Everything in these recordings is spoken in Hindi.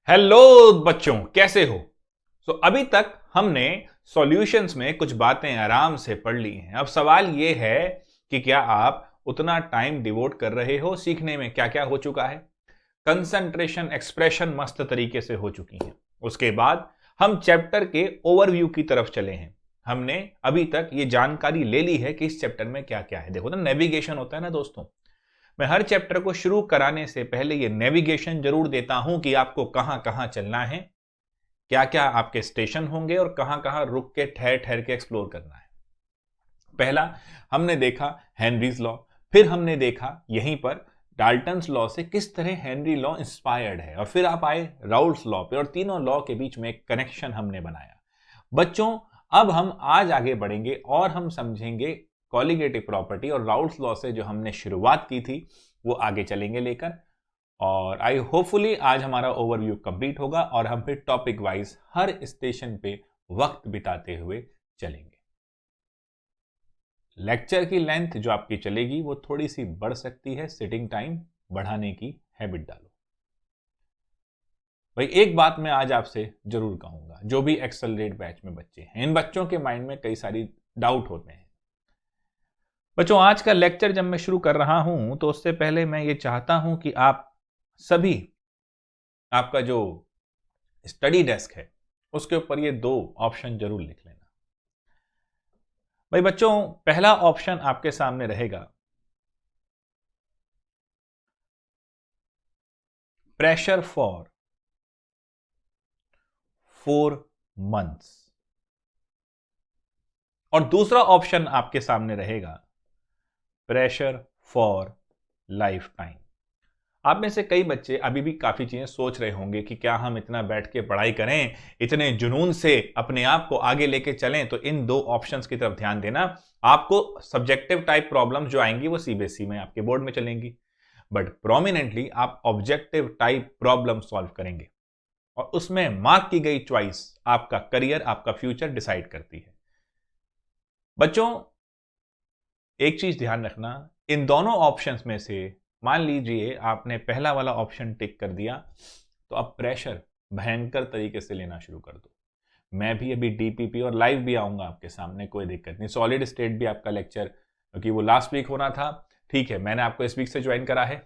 हेलो बच्चों, कैसे हो? अभी तक हमने सॉल्यूशंस में कुछ बातें आराम से पढ़ ली हैं। अब सवाल यह है कि क्या आप उतना टाइम डिवोट कर रहे हो सीखने में? क्या क्या हो चुका है? कंसंट्रेशन, एक्सप्रेशन मस्त तरीके से हो चुकी हैं। उसके बाद हम चैप्टर के ओवरव्यू की तरफ चले हैं। हमने अभी तक ये जानकारी ले ली है कि इस चैप्टर में क्या क्या है। देखो ना, नेविगेशन होता है ना दोस्तों। मैं हर चैप्टर को शुरू कराने से पहले ये नेविगेशन जरूर देता हूं कि आपको कहां कहां चलना है, क्या क्या आपके स्टेशन होंगे और कहां कहां रुक के ठहर ठहर के एक्सप्लोर करना है। पहला हमने देखा हेनरीज लॉ, फिर हमने देखा यहीं पर डाल्टन्स लॉ से किस तरह हेनरी लॉ इंस्पायर्ड है, और फिर आप आए राउल्ट्स लॉ पे और तीनों लॉ के बीच में एक कनेक्शन हमने बनाया। बच्चों, अब हम आज आगे बढ़ेंगे और हम समझेंगे कॉलिगेटिव प्रॉपर्टी, और राउल्ट्स लॉ से जो हमने शुरुआत की थी वो आगे चलेंगे लेकर। और आई होपफुली आज हमारा ओवरव्यू कंप्लीट होगा और हम फिर टॉपिक वाइज हर स्टेशन पे वक्त बिताते हुए चलेंगे। लेक्चर की लेंथ जो आपकी चलेगी वो थोड़ी सी बढ़ सकती है, सिटिंग टाइम बढ़ाने की हैबिट डालो। भाई एक बात मैं आज आपसे जरूर कहूंगा, जो भी एक्सेलरेट बैच में बच्चे हैं, इन बच्चों के माइंड में कई सारी डाउट होते हैं। बच्चों, आज का लेक्चर जब मैं शुरू कर रहा हूं तो उससे पहले मैं ये चाहता हूं कि आप सभी, आपका जो स्टडी डेस्क है उसके ऊपर ये दो ऑप्शन जरूर लिख लेना। भाई बच्चों, पहला ऑप्शन आपके सामने रहेगा प्रेशर फॉर 4 months, और दूसरा ऑप्शन आपके सामने रहेगा प्रेशर फॉर लाइफ टाइम। आप में से कई बच्चे अभी भी काफी चीजें सोच रहे होंगे कि क्या हम इतना बैठ के पढ़ाई करें, इतने जुनून से अपने आप को आगे लेके चलें। तो इन दो ऑप्शंस की तरफ ध्यान देना। आपको सब्जेक्टिव टाइप प्रॉब्लम्स जो आएंगी वो सीबीएसई में आपके बोर्ड में चलेंगी, बट प्रोमिनेंटली आप ऑब्जेक्टिव टाइप प्रॉब्लम सॉल्व करेंगे, और उसमें मार्क की गई चॉइस आपका करियर, आपका फ्यूचर डिसाइड करती है। बच्चों, एक चीज ध्यान रखना, इन दोनों ऑप्शंस में से मान लीजिए आपने पहला वाला ऑप्शन टिक कर दिया, तो अब प्रेशर भयंकर तरीके से लेना शुरू कर दो। मैं भी अभी डीपीपी और लाइव भी आऊंगा आपके सामने, कोई दिक्कत नहीं। सॉलिड स्टेट भी आपका लेक्चर, क्योंकि वो लास्ट वीक होना था, ठीक है, मैंने आपको इस वीक से ज्वाइन करा है,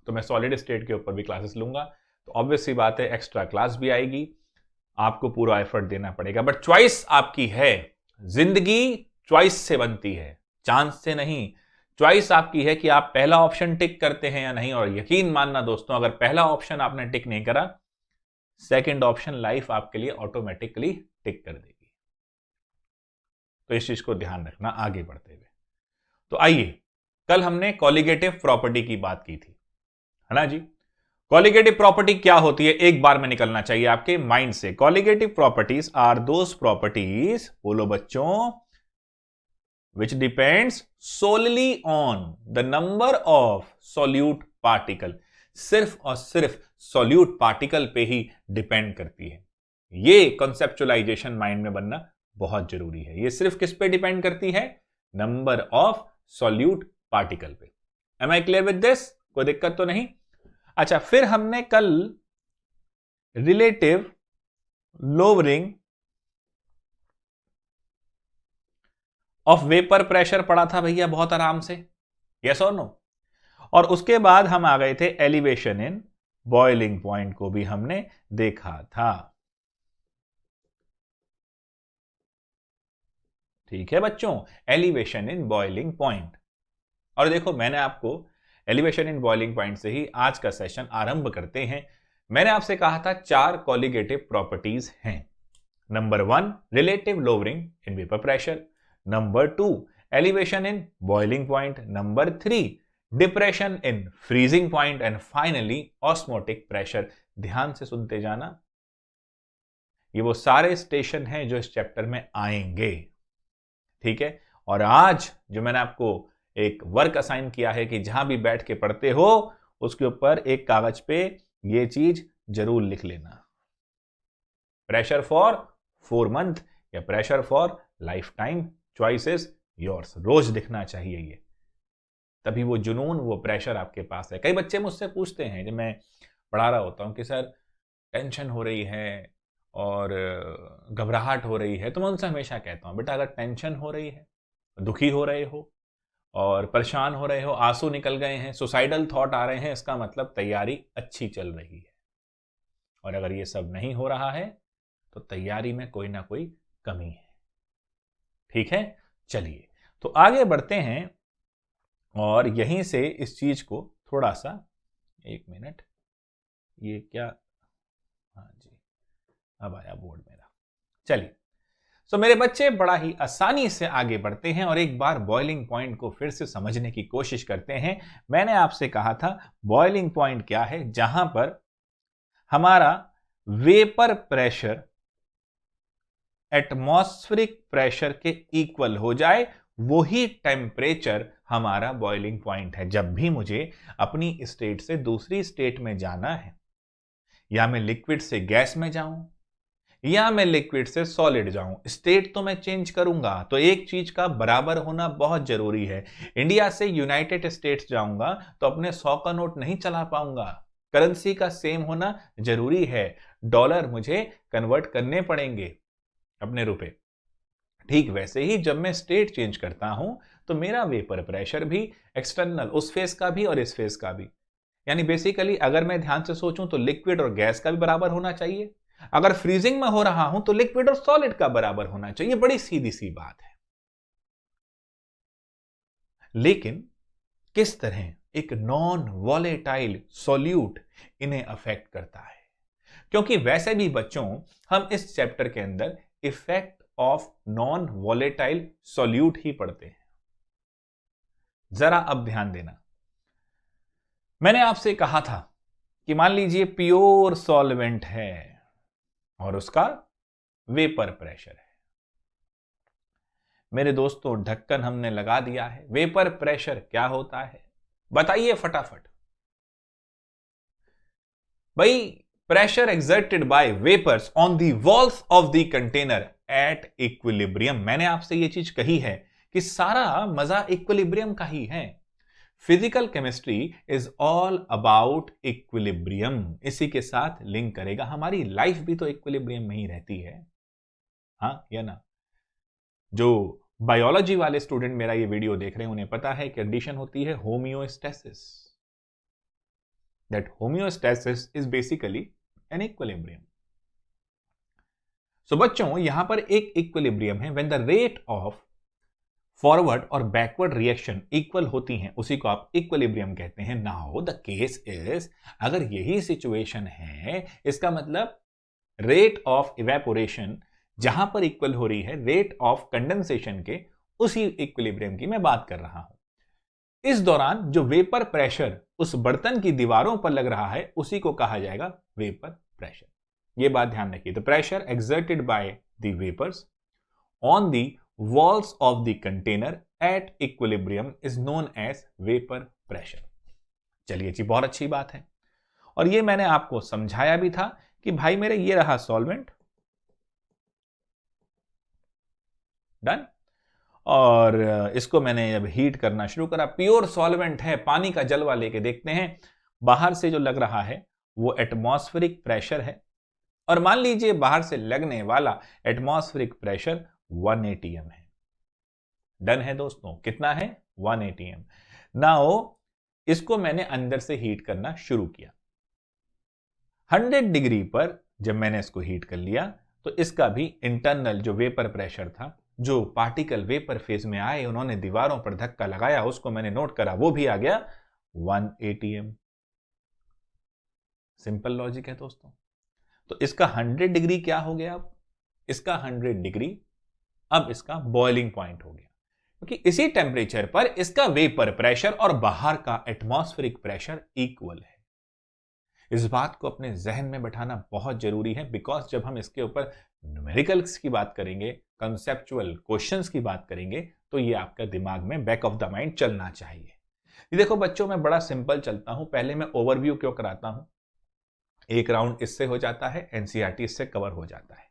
तो मैं सॉलिड स्टेट के ऊपर भी क्लासेस लूंगा। तो ऑब्वियस सी बात है, एक्स्ट्रा क्लास भी आएगी, आपको पूरा एफर्ट देना पड़ेगा, बट चॉइस आपकी है। जिंदगी चॉइस से बनती है, चांस से नहीं। चॉइस आपकी है कि आप पहला ऑप्शन टिक करते हैं या नहीं। और यकीन मानना दोस्तों, अगर पहला ऑप्शन आपने टिक नहीं करा, सेकंड ऑप्शन लाइफ आपके लिए ऑटोमेटिकली टिक कर देगी। तो इस चीज को ध्यान रखना आगे बढ़ते हुए। तो आइए, कल हमने कॉलिगेटिव प्रॉपर्टी की बात की थी, है ना जी। कॉलिगेटिव प्रॉपर्टी क्या होती है, एक बार में निकलना चाहिए आपके माइंड से। Colligative properties are those properties, बोलो बच्चों, which depends solely on the number of solute particle, सिर्फ और सिर्फ solute particle पे ही डिपेंड करती है। ये कॉन्सेप्चुअलाइजेशन माइंड में बनना बहुत जरूरी है। ये सिर्फ किस पे डिपेंड करती है? नंबर ऑफ solute पार्टिकल पे। Am I clear with this? कोई दिक्कत तो नहीं? अच्छा, फिर हमने कल relative lowering of vapour pressure पढ़ा था भैया, बहुत आराम से, यस और नो। और उसके बाद हम आ गए थे एलिवेशन इन बॉइलिंग पॉइंट को भी हमने देखा था। ठीक है बच्चों, एलिवेशन इन बॉइलिंग पॉइंट। और देखो, मैंने आपको एलिवेशन इन बॉइलिंग पॉइंट से ही आज का सेशन आरंभ करते हैं। मैंने आपसे कहा था 4 कॉलिगेटिव प्रॉपर्टीज हैं। Number 1, relative lowering in vapour pressure. Number 2, elevation in boiling point. Number 3, depression in freezing point. And finally osmotic pressure. ध्यान से सुनते जाना, ये वो सारे स्टेशन हैं जो इस चैप्टर में आएंगे, ठीक है। और आज जो मैंने आपको एक वर्क असाइन किया है कि जहां भी बैठ के पढ़ते हो उसके ऊपर एक कागज पे ये चीज जरूर लिख लेना, प्रेशर फॉर 4 month या pressure for lifetime, choice is yours. रोज दिखना चाहिए ये, तभी वो जुनून, वो प्रेशर आपके पास है। कई बच्चे मुझसे पूछते हैं जब मैं पढ़ा रहा होता हूं कि सर टेंशन हो रही है और घबराहट हो रही है, तो मैं उनसे हमेशा कहता हूँ, बेटा अगर टेंशन हो रही है, दुखी हो रहे हो और परेशान हो रहे हो, आंसू निकल गए हैं, सुसाइडल थॉट आ रहे हैं, इसका मतलब तैयारी अच्छी चल रही है। और अगर ये सब नहीं हो रहा है तो तैयारी में कोई ना कोई कमी है। ठीक है, चलिए तो आगे बढ़ते हैं और यहीं से इस चीज को थोड़ा सा, एक मिनट, ये क्या, हाँ जी, अब आया बोर्ड मेरा। चलिए, तो मेरे बच्चे बड़ा ही आसानी से आगे बढ़ते हैं और एक बार बॉइलिंग पॉइंट को फिर से समझने की कोशिश करते हैं। मैंने आपसे कहा था बॉइलिंग पॉइंट क्या है, जहां पर हमारा वेपर प्रेशर एटमॉस्फेरिक प्रेशर के इक्वल हो जाए, वही टेम्परेचर हमारा बॉइलिंग पॉइंट है। जब भी मुझे अपनी स्टेट से दूसरी स्टेट में जाना है, या मैं लिक्विड से गैस में जाऊं या मैं लिक्विड से सॉलिड जाऊं, स्टेट तो मैं चेंज करूंगा, तो एक चीज का बराबर होना बहुत जरूरी है। इंडिया से यूनाइटेड स्टेट्स जाऊंगा तो अपने 100 का नोट नहीं चला पाऊंगा, करेंसी का सेम होना जरूरी है। डॉलर मुझे कन्वर्ट करने पड़ेंगे अपने रुपए। ठीक वैसे ही जब मैं स्टेट चेंज करता हूं तो मेरा वेपर प्रेशर भी एक्सटर्नल, उस फेस का भी और इस फेस का भी, यानी बेसिकली अगर मैं ध्यान से सोचूं तो लिक्विड और गैस का भी बराबर होना चाहिए। अगर फ्रीजिंग में हो रहा हूं तो लिक्विड और सॉलिड का बराबर होना चाहिए। बड़ी सीधी सी बात है। लेकिन किस तरह एक नॉन वॉलेटाइल सॉल्यूट इन्हें अफेक्ट करता है, क्योंकि वैसे भी बच्चों हम इस चैप्टर के अंदर effect of non volatile solute ही पढ़ते हैं। जरा अब ध्यान देना, मैंने आपसे कहा था कि मान लीजिए प्योर सॉल्वेंट है और उसका वेपर प्रेशर है। मेरे दोस्तों ढक्कन हमने लगा दिया है। वेपर प्रेशर क्या होता है बताइए फटाफट। भाई, pressure exerted by vapours on the walls of the container at equilibrium. मैंने आपसे ये चीज कही है कि सारा मजा इक्विलिब्रियम का ही है। Physical chemistry is all about equilibrium. इसी के साथ लिंक करेगा, हमारी लाइफ भी तो इक्विलिब्रियम में ही रहती है, हाँ या ना। जो बायोलॉजी वाले स्टूडेंट मेरा ये वीडियो देख रहे हैं उन्हें पता है कंडीशन होती है homeostasis. That homeostasis is basically an equilibrium. So बच्चों यहां पर एक इक्विलिब्रियम है when the rate of forward और बैकवर्ड रिएक्शन इक्वल होती हैं, उसी को आप इक्विलिब्रियम कहते हैं। नाउ द केस इज, अगर यही सिचुएशन है, इसका मतलब रेट ऑफ इवेपोरेशन जहां पर इक्वल हो रही है रेट ऑफ कंडेंसेशन के, उसी इक्विलिब्रियम की मैं बात कर रहा हूं। इस दौरान जो वेपर प्रेशर उस बर्तन की दीवारों पर लग रहा है उसी को कहा जाएगा वेपर प्रेशर। यह बात ध्यान रखिए। The pressure exerted by the vapours on the walls of the container at equilibrium is known as vapor pressure। चलिए जी, बहुत अच्छी बात है। और ये मैंने आपको समझाया भी था कि भाई मेरे ये रहा सॉल्वेंट, डन, और इसको मैंने अब हीट करना शुरू करा। प्योर सॉल्वेंट है, पानी का जलवा लेके देखते हैं। बाहर से जो लग रहा है वो एटमॉस्फेरिक प्रेशर है, और मान लीजिए बाहर से लगने वाला एटमॉस्फेरिक प्रेशर 1 atm है। डन है दोस्तों, कितना है 1 atm। नाउ इसको मैंने अंदर से हीट करना शुरू किया। 100 डिग्री पर जब मैंने इसको हीट कर लिया तो इसका भी इंटरनल जो वेपर प्रेशर था, जो पार्टिकल वेपर फेज में आए, उन्होंने दीवारों पर धक्का लगाया, उसको मैंने नोट करा, वो भी आ गया 1 atm। सिंपल लॉजिक है दोस्तों। तो इसका 100 डिग्री क्या हो गया, अब इसका 100 डिग्री अब इसका बॉइलिंग पॉइंट हो गया, क्योंकि इसी टेम्परेचर पर इसका वेपर प्रेशर और बाहर का एटमॉस्फेरिक प्रेशर इक्वल है। इस बात को अपने जहन में बैठाना बहुत जरूरी है, बिकॉज जब हम इसके ऊपर न्यूमेरिकल्स की बात करेंगे, कंसेप्चुअल क्वेश्चंस की बात करेंगे, तो ये आपका दिमाग में बैक ऑफ द माइंड चलना चाहिए। ये देखो बच्चों, मैं बड़ा सिंपल चलता हूं। पहले मैं ओवरव्यू क्यों कराता हूं, एक राउंड इससे हो जाता है, एनसीईआरटी इससे कवर हो जाता है।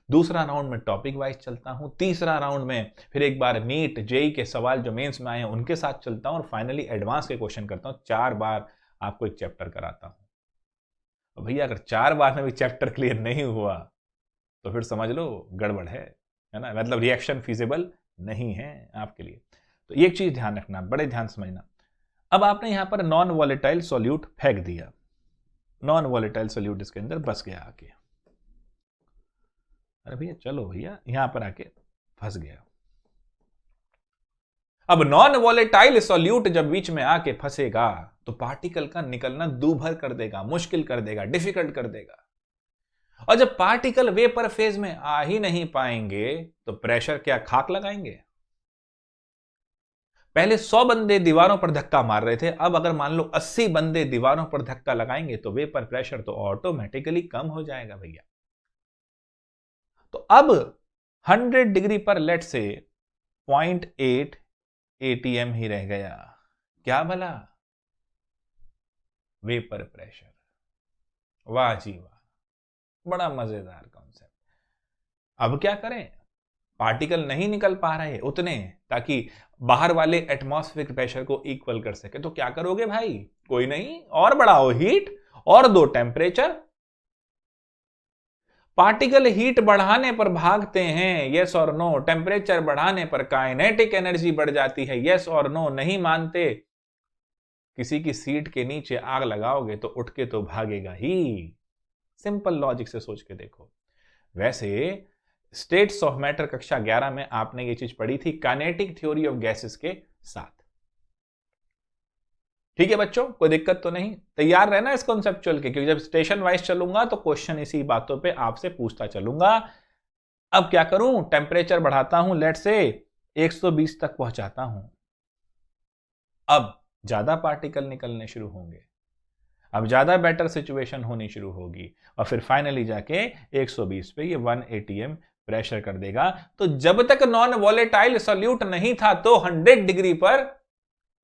दूसरा राउंड में टॉपिक वाइज चलता हूं, तीसरा राउंड में फिर एक बार नीट जेई के सवाल जो मेंस में आए हैं उनके साथ चलता हूं, और फाइनली एडवांस के क्वेश्चन करता हूं। 4 बार आपको एक चैप्टर कराता हूं। भैया अगर 4 बार में भी चैप्टर क्लियर नहीं हुआ तो फिर समझ लो गड़बड़ है ना, मतलब रिएक्शन फिजिबल नहीं है आपके लिए। तो एक चीज ध्यान रखना, बड़े ध्यान समझना। अब आपने यहां पर नॉन वॉलेटाइल सॉल्यूट फेंक दिया, नॉन वॉलेटाइल सॉल्यूट इसके अंदर बस गया आके, अरे भैया चलो भैया यहां पर आके फंस गया। अब नॉन वॉलेटाइल सॉल्यूट जब बीच में आके फंसेगा तो पार्टिकल का निकलना दूभर कर देगा, मुश्किल कर देगा, डिफिकल्ट कर देगा। और जब पार्टिकल वेपर फेज में आ ही नहीं पाएंगे तो प्रेशर क्या खाक लगाएंगे? पहले 100 बंदे दीवारों पर धक्का मार रहे थे, अब अगर मान लो 80 बंदे दीवारों पर धक्का लगाएंगे तो वेपर प्रेशर तो ऑटोमेटिकली कम हो जाएगा भैया। तो अब 100 डिग्री पर लेट से 0.8 ATM ही रह गया। क्या भला? Vapour pressure. वाह जी वाह, बड़ा मजेदार कॉन्सेप्ट। अब क्या करें? पार्टिकल नहीं निकल पा रहे उतने ताकि बाहर वाले एटमॉस्फेरिक प्रेशर को इक्वल कर सके, तो क्या करोगे भाई? कोई नहीं, और बढ़ाओ हीट और दो टेम्परेचर। पार्टिकल हीट बढ़ाने पर भागते हैं, यस और नो। टेम्परेचर बढ़ाने पर काइनेटिक एनर्जी बढ़ जाती है, यस और नो। नहीं मानते? किसी की सीट के नीचे आग लगाओगे तो उठ के तो भागेगा ही। सिंपल लॉजिक से सोच के देखो। वैसे स्टेट्स ऑफ मैटर कक्षा 11 में आपने ये चीज पढ़ी थी काइनेटिक थ्योरी ऑफ गैसेस के साथ। ठीक है बच्चों, कोई दिक्कत तो नहीं? तैयार रहना इस कॉन्सेप्चुअल के, क्योंकि जब स्टेशन वाइज चलूंगा तो क्वेश्चन इसी बातों पे आपसे पूछता चलूंगा। अब क्या करूं? टेम्परेचर बढ़ाता हूं, लेट से 120 तक पहुंचाता हूं। अब ज्यादा पार्टिकल निकलने शुरू होंगे, अब ज्यादा बेटर सिचुएशन होनी शुरू होगी, और फिर फाइनली जाके 120 पे ये 1 ATM प्रेशर कर देगा। तो जब तक नॉन वॉलेटाइल सॉल्यूट नहीं था तो 100 डिग्री पर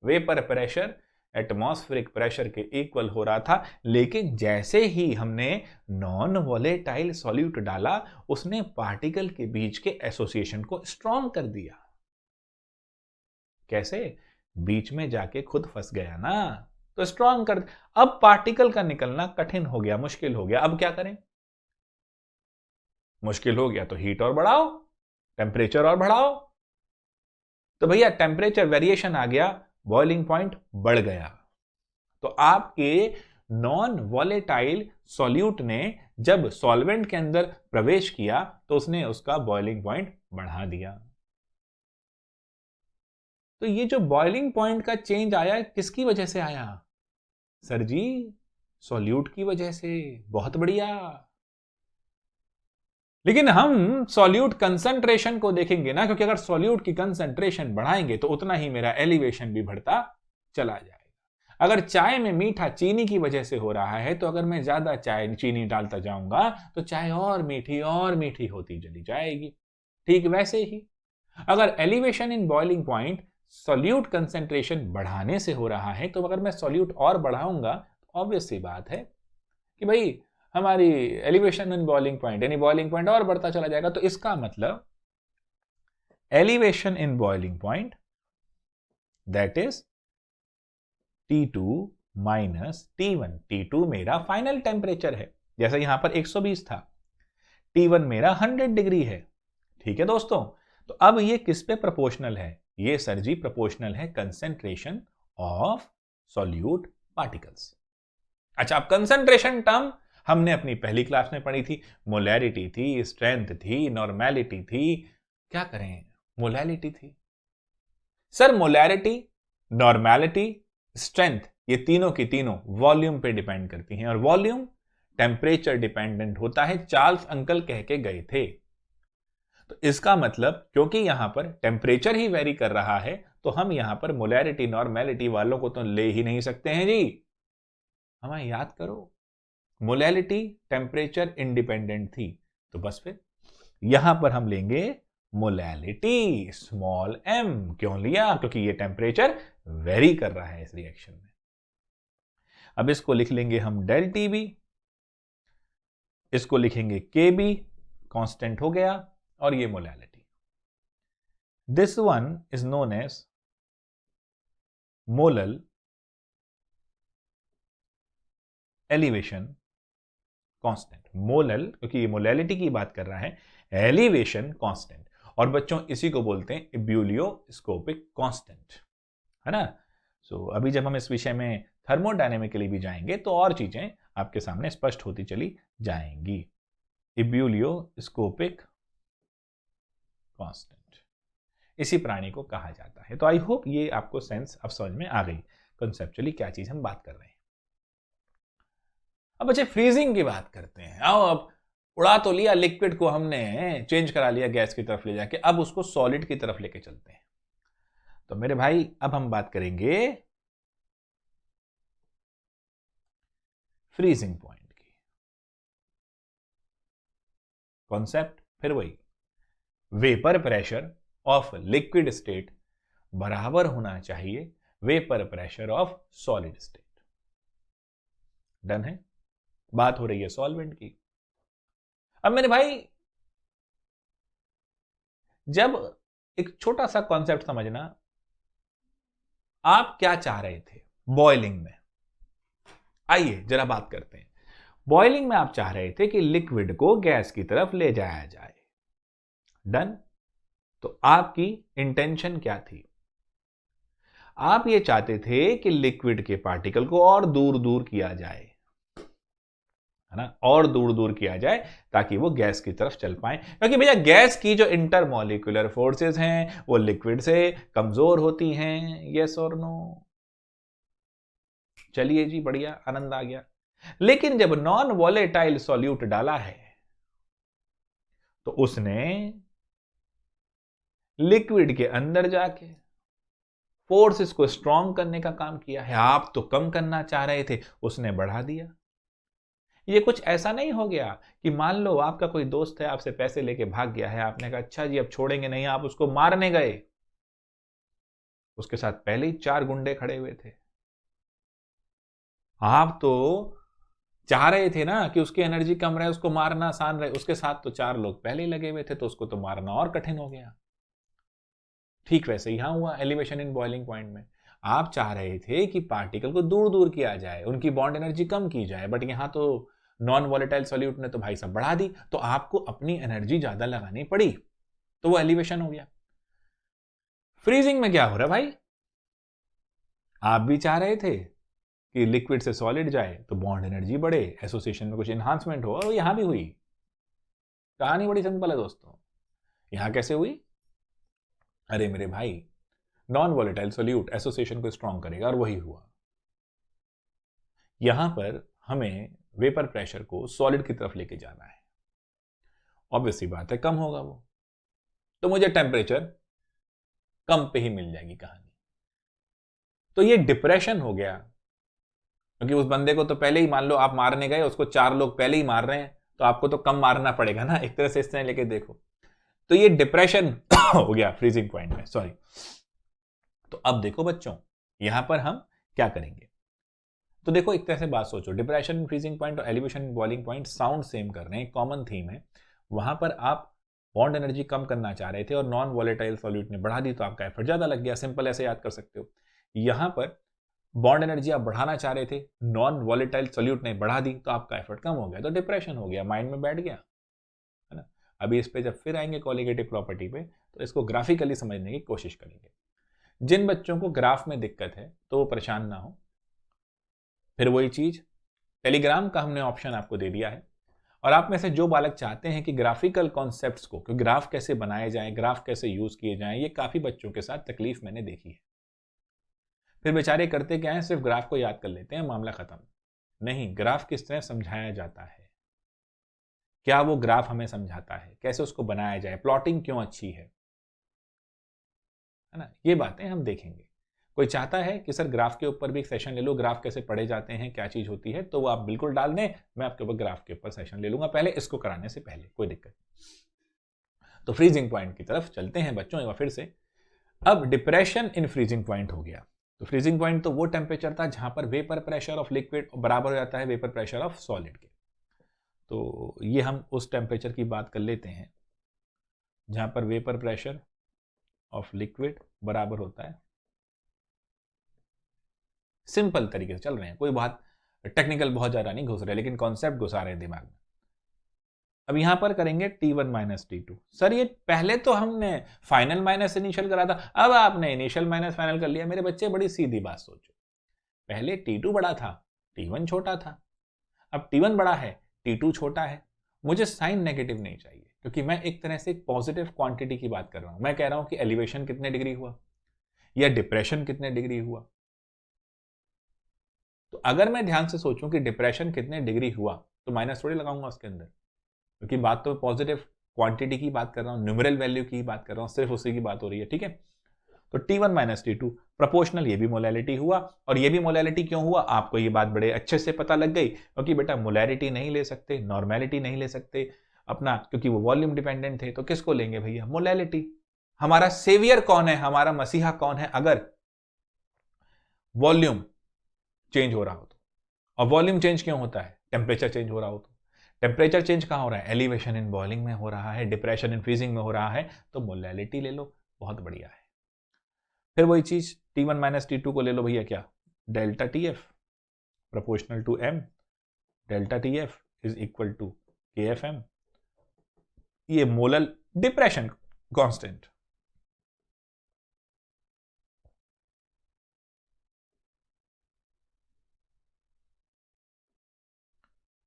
वेपर प्रेशर एटमॉस्फेरिक प्रेशर के इक्वल हो रहा था। लेकिन जैसे ही हमने नॉन वॉलेटाइल सॉल्यूट डाला, उसने पार्टिकल के बीच के एसोसिएशन को स्ट्रॉन्ग कर दिया। कैसे? बीच में जाके खुद फंस गया ना, तो स्ट्रॉन्ग कर। अब पार्टिकल का निकलना कठिन हो गया, मुश्किल हो गया। अब क्या करें? मुश्किल हो गया तो हीट और बढ़ाओ, टेम्परेचर और बढ़ाओ। तो भैया टेम्परेचर वेरिएशन आ गया, बॉइलिंग पॉइंट बढ़ गया। तो आपके नॉन वॉलेटाइल सॉल्यूट ने जब सॉल्वेंट के अंदर प्रवेश किया तो उसने उसका बॉइलिंग पॉइंट बढ़ा दिया। तो ये जो बॉइलिंग पॉइंट का चेंज आया किसकी वजह से आया? सर जी, सॉल्यूट की वजह से। बहुत बढ़िया। लेकिन हम सॉल्यूट कंसंट्रेशन को देखेंगे ना, क्योंकि अगर सॉल्यूट की कंसंट्रेशन बढ़ाएंगे तो उतना ही मेरा एलिवेशन भी बढ़ता चला जाएगा। अगर चाय में मीठा चीनी की वजह से हो रहा है तो अगर मैं ज्यादा चाय चीनी डालता जाऊंगा तो चाय और मीठी होती चली जाएगी। ठीक वैसे ही अगर elevation in boiling point solute concentration बढ़ाने से हो रहा है, तो अगर मैं सॉल्यूट और बढ़ाऊंगा तो ऑब्वियस सी बात है कि भाई हमारी एलिवेशन इन बॉइलिंग पॉइंट यानी बॉइलिंग पॉइंट और बढ़ता चला जाएगा। तो इसका मतलब elevation in boiling point that is T2 minus T1। T2 मेरा फाइनल टेम्परेचर है, जैसे यहां पर 120 था। T1 मेरा 100 डिग्री है। ठीक है दोस्तों, तो अब ये किस पे प्रोपोर्शनल है? ये सर जी प्रोपोर्शनल है कंसेंट्रेशन ऑफ सॉल्यूट पार्टिकल्स। अच्छा, अब कंसेंट्रेशन टर्म हमने अपनी पहली क्लास में पढ़ी थी। मोलैरिटी थी, स्ट्रेंथ थी, नॉर्मेलिटी थी। क्या करें? मोलैलिटी थी। सर मोलैरिटी, नॉर्मेलिटी, स्ट्रेंथ, ये तीनों की तीनों वॉल्यूम पे डिपेंड करती हैं, और वॉल्यूम टेम्परेचर डिपेंडेंट होता है, चार्ल्स अंकल कह के गए थे। तो इसका मतलब क्योंकि यहां पर टेम्परेचर ही वेरी कर रहा है तो हम यहां पर मोलैरिटी नॉर्मेलिटी वालों को तो ले ही नहीं सकते हैं जी। हमें याद करो, मोलैलिटी टेम्परेचर इंडिपेंडेंट थी, तो बस फिर यहां पर हम लेंगे मोलैलिटी स्मॉल m। क्यों लिया? क्योंकि ये टेम्परेचर वेरी कर रहा है इस रिएक्शन में। अब इसको लिख लेंगे हम डेल टीबी, इसको लिखेंगे केबी, कांस्टेंट हो गया, और ये molality. This one is known as molal elevation constant. Molal, क्योंकि ये मोलैलिटी की बात कर रहा है, एलिवेशन कांस्टेंट। और बच्चों इसी को बोलते हैं एब्यूलियोस्कोपिक कांस्टेंट, है ना। सो अभी जब हम इस विषय में थर्मोडायनेमिकली भी जाएंगे तो और चीजें आपके सामने स्पष्ट होती चली जाएंगी। एब्यूलियोस्कोपिक कांस्टेंट इसी प्राणी को कहा जाता है। तो आई होप ये आपको सेंस अब समझ में आ गई कंसेप्चुअली क्या चीज हम बात कर रहे हैं। अब बच्चे फ्रीजिंग की बात करते हैं। आओ, अब उड़ा तो लिया लिक्विड को, हमने चेंज करा लिया गैस की तरफ ले जाके, अब उसको सॉलिड की तरफ लेके चलते हैं। तो मेरे भाई अब हम बात करेंगे फ्रीजिंग पॉइंट की। कॉन्सेप्ट फिर वही, vapour pressure of liquid state बराबर होना चाहिए vapour pressure of solid state. Done है। बात हो रही है सॉल्वेंट की। अब मेरे भाई जब एक छोटा सा कॉन्सेप्ट समझना, आप क्या चाह रहे थे बॉइलिंग में? आइए जरा बात करते हैं। बॉइलिंग में आप चाह रहे थे कि लिक्विड को गैस की तरफ ले जाया जाए। डन। तो आपकी इंटेंशन क्या थी? आप ये चाहते थे कि लिक्विड के पार्टिकल को और दूर दूर किया जाए, है ना, और दूर दूर किया जाए ताकि वो गैस की तरफ चल पाए। क्योंकि भैया गैस की जो इंटरमॉलिक्यूलर फोर्सेस हैं वो लिक्विड से कमजोर होती हैं। यस और नो? चलिए जी, बढ़िया, आनंद आ गया। लेकिन जब नॉन वॉलेटाइल सॉल्यूट डाला है तो उसने लिक्विड के अंदर जाके फोर्स इसको स्ट्रॉन्ग करने का काम किया है। आप तो कम करना चाह रहे थे, उसने बढ़ा दिया। ये कुछ ऐसा नहीं हो गया कि मान लो आपका कोई दोस्त है, आपसे पैसे लेके भाग गया है, आपने कहा अच्छा जी अब छोड़ेंगे नहीं, आप उसको मारने गए। उसके साथ पहले ही 4 गुंडे खड़े हुए थे। आप तो चाह रहे थे ना कि उसकी एनर्जी कम रहे, उसको मारना आसान रहे, उसके साथ तो 4 लोग पहले ही लगे हुए थे, तो उसको तो मारना और कठिन हो गया। ठीक वैसे यहां हुआ एलिवेशन इन बॉइलिंग पॉइंट में। आप चाह रहे थे कि पार्टिकल को दूर दूर किया जाए, उनकी बॉन्ड एनर्जी कम की जाए, बट यहां तो नॉन वॉलेटाइल सॉल्यूट ने तो भाई साहब बढ़ा दी, तो आपको अपनी एनर्जी ज्यादा लगानी पड़ी, तो वो एलिवेशन हो गया। फ्रीजिंग में क्या हो रहा है भाई? आप भी चाह रहे थे कि लिक्विड से सॉलिड जाए तो बॉन्ड एनर्जी बढ़े, एसोसिएशन में कुछ एनहांसमेंट हो, और यहां भी हुई। कहानी बड़ी सिंपल है दोस्तों। यहां कैसे हुई? अरे मेरे भाई, नॉन वॉलेटाइल सॉल्यूट एसोसिएशन को स्ट्रॉन्ग करेगा और वही हुआ। यहां पर हमें वेपर प्रेशर को सॉलिड की तरफ लेके जाना है। ऑब्वियसली बात है कम होगा वो, तो मुझे टेम्परेचर कम पे ही मिल जाएगी कहानी। तो ये डिप्रेशन हो गया, क्योंकि उस बंदे को तो पहले ही, मान लो आप मारने गए, उसको 4 लोग पहले ही मार रहे हैं, तो आपको तो कम मारना पड़ेगा ना, एक तरह से इस तरह लेके देखो। तो ये डिप्रेशन हो गया फ्रीजिंग पॉइंट में, सॉरी। तो अब देखो बच्चों, यहां पर हम क्या करेंगे? तो देखो एक तरह से बात सोचो, डिप्रेशन फ्रीजिंग पॉइंट और elevation boiling point sound same कर रहे हैं, कॉमन थीम है। वहां पर आप बॉन्ड एनर्जी कम करना चाह रहे थे और नॉन वॉलेटाइल सॉल्यूट ने बढ़ा दी, तो आपका एफर्ट ज्यादा लग गया। सिंपल ऐसे याद कर सकते हो। यहां पर बॉन्ड एनर्जी आप बढ़ाना चाह रहे थे, नॉन वॉलेटाइल सॉल्यूट ने बढ़ा दी, तो आपका एफर्ट कम हो गया, तो डिप्रेशन हो गया, माइंड में बैठ गया, है ना। अभी इस पे जब फिर आएंगे कॉलिगेटिव प्रॉपर्टी पे, तो इसको ग्राफिकली समझने की कोशिश करेंगे। जिन बच्चों को ग्राफ में दिक्कत है तो वो परेशान ना हो। फिर वही चीज, टेलीग्राम का हमने ऑप्शन आपको दे दिया है, और आप में से जो बालक चाहते हैं कि ग्राफिकल कॉन्सेप्ट्स को, कि ग्राफ कैसे बनाए जाएं, ग्राफ कैसे यूज किए जाएं, ये काफी बच्चों के साथ तकलीफ मैंने देखी है। फिर बेचारे करते क्या है, सिर्फ ग्राफ को याद कर लेते हैं, मामला खत्म। नहीं, ग्राफ किस तरह समझाया जाता है, क्या वो ग्राफ हमें समझाता है, कैसे उसको बनाया जाए, प्लॉटिंग क्यों अच्छी है ना, ये बातें हम देखेंगे। कोई चाहता है कि सर ग्राफ के ऊपर भी एक सेशन ले लो, ग्राफ कैसे पढ़े जाते हैं, क्या चीज होती है, तो वो आप बिल्कुल डाल दें, मैं आपके ऊपर ग्राफ के ऊपर सेशन ले लूंगा, पहले इसको कराने से पहले, कोई दिक्कत। तो फ्रीजिंग पॉइंट की तरफ चलते हैं बच्चों एक बार फिर से। अब डिप्रेशन इन फ्रीजिंग पॉइंट हो गया। तो फ्रीजिंग पॉइंट तो वो टेम्परेचर था जहां पर वेपर प्रेशर ऑफ लिक्विड बराबर हो जाता है वेपर प्रेशर ऑफ सॉलिड के। तो ये हम उस टेम्परेचर की बात कर लेते हैं जहां पर वेपर प्रेशर ऑफ लिक्विड बराबर होता है, सिंपल तरीके से चल रहे हैं, कोई बात टेक्निकल बहुत ज्यादा नहीं घुस रहे, लेकिन कॉन्सेप्ट घुसा रहे हैं दिमाग में। अब यहां पर करेंगे T1 माइनस T2। सर ये पहले तो हमने फाइनल माइनस इनिशियल करा था, अब आपने इनिशियल माइनस फाइनल कर लिया। मेरे बच्चे बड़ी सीधी बात सोचो, पहले T2 बड़ा था, T1 छोटा था, अब T1 बड़ा है, T2 छोटा है। मुझे साइन नेगेटिव नहीं चाहिए, क्योंकि मैं एक तरह से एक पॉजिटिव क्वांटिटी की बात कर रहा हूं। मैं कह रहा हूं कि एलिवेशन कितने डिग्री हुआ या डिप्रेशन कितने डिग्री हुआ। तो अगर मैं ध्यान से सोचूं कि डिप्रेशन कितने डिग्री हुआ, तो माइनस थोड़ी लगाऊंगा उसके अंदर, क्योंकि बात तो पॉजिटिव क्वांटिटी की बात कर रहा हूं, न्यूमेरल वैल्यू की बात कर रहा हूं, सिर्फ उसी की बात हो रही है। ठीक है, तो T1 माइनस T2 प्रोपोर्शनल, ये भी मोलैलिटी हुआ। और ये भी मोलैलिटी क्यों हुआ, आपको ये बात बड़े अच्छे से पता लग गई, क्योंकि बेटा मोलैरिटी नहीं ले सकते, नॉर्मेलिटी नहीं ले सकते अपना, क्योंकि वो वॉल्यूम डिपेंडेंट थे। तो किसको लेंगे भैया, मोलैलिटी। हमारा सेवियर कौन है, हमारा मसीहा कौन है, अगर वॉल्यूम चेंज हो रहा हो तो। और वॉल्यूम चेंज क्यों होता है, टेम्परेचर चेंज हो रहा हो तो। टेम्परेचर चेंज कहां हो रहा है, एलिवेशन इन बॉइलिंग में हो रहा है, डिप्रेशन इन फ्रीजिंग में हो रहा है, तो मोलैलिटी ले लो, बहुत बढ़िया है। फिर वही चीज T1 माइनस T2 को ले लो भैया, क्या, delta TF proportional to M, delta TF is equal to KFM, ये मोलल डिप्रेशन कांस्टेंट।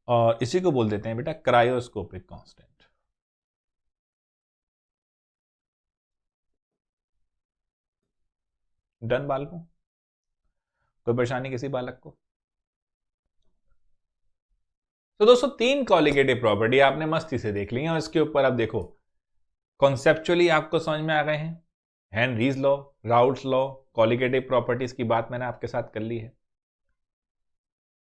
और इसी को बोल देते हैं बेटा क्रायोस्कोपिक कांस्टेंट। डन बालकों, कोई परेशानी किसी बालक को? तो दोस्तों 3 कॉलिगेटिव प्रॉपर्टी आपने मस्ती से देख ली हैं, और इसके ऊपर अब देखो कॉन्सेप्चुअली आपको समझ में आ गए हैं। Henry's law, Raoult's law, colligative properties की बात मैंने आपके साथ कर ली है।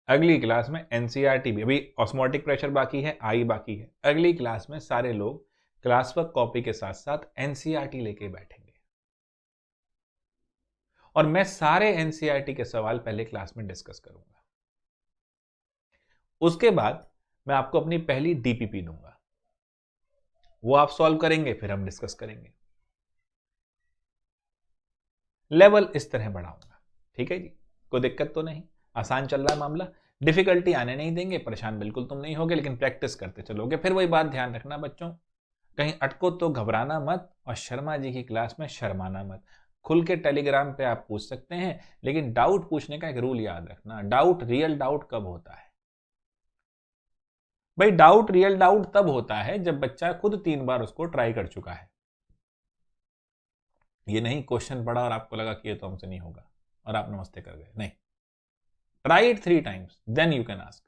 अगली क्लास में एनसीईआरटी भी, अभी ऑस्मोटिक प्रेशर बाकी है, आई बाकी है। अगली क्लास में सारे लोग क्लास वर्क कॉपी के साथ साथ एनसीईआरटी लेके बैठेंगे, और मैं सारे एनसीईआरटी के सवाल पहले क्लास में डिस्कस करूंगा। उसके बाद मैं आपको अपनी पहली डीपीपी दूंगा, वो आप सॉल्व करेंगे, फिर हम डिस्कस करेंगे। लेवल इस तरह बढ़ाऊंगा, ठीक है जी, कोई दिक्कत तो नहीं, आसान चल रहा है मामला। डिफिकल्टी आने नहीं देंगे, परेशान बिल्कुल तुम नहीं होगे, लेकिन प्रैक्टिस करते चलोगे। फिर वही बात ध्यान रखना बच्चों, कहीं अटको तो घबराना मत, और शर्मा जी की क्लास में शर्माना मत। खुल के टेलीग्राम पे आप पूछ सकते हैं, लेकिन डाउट पूछने का एक रूल याद रखना, डाउट, रियल डाउट कब होता है भाई, डाउट रियल डाउट तब होता है जब बच्चा खुद 3 बार उसको ट्राई कर चुका है। ये नहीं क्वेश्चन पढ़ा और आपको लगा कि ये तो हमसे नहीं होगा और आप नमस्ते कर गए, नहीं। Try it 3 times, then you can ask.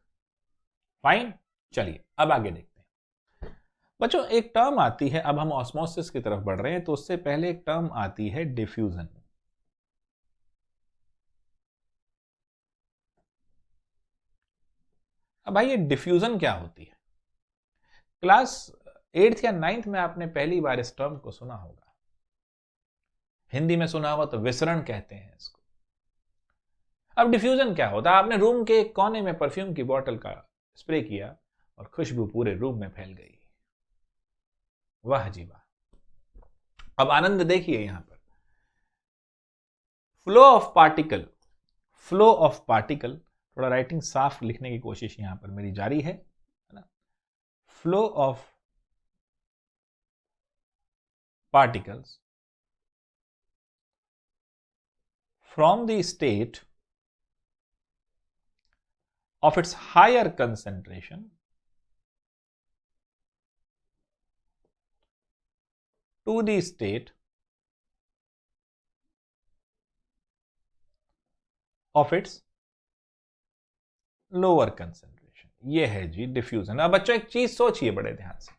Fine, चलिए अब आगे देखते हैं बच्चों। एक टर्म आती है, अब हम ऑस्मोसिस की तरफ बढ़ रहे हैं, तो उससे पहले एक टर्म आती है डिफ्यूजन। अब भाई ये डिफ्यूजन क्या होती है, क्लास 8th या 9th में आपने पहली बार इस टर्म को सुना होगा, हिंदी में सुना होगा तो विसरण कहते हैं इसको। अब डिफ्यूजन क्या होता है, आपने रूम के एक कोने में परफ्यूम की बोतल का स्प्रे किया और खुशबू पूरे रूम में फैल गई, वाह जी वाह। अब आनंद देखिए यहां पर, flow of particle, flow of particle, थोड़ा राइटिंग साफ लिखने की कोशिश यहां पर मेरी जारी है ना। Flow of particles from the state of its higher concentration to the state of its lower concentration, ये है जी डिफ्यूजन। अब बच्चों एक चीज सोचिए बड़े ध्यान से,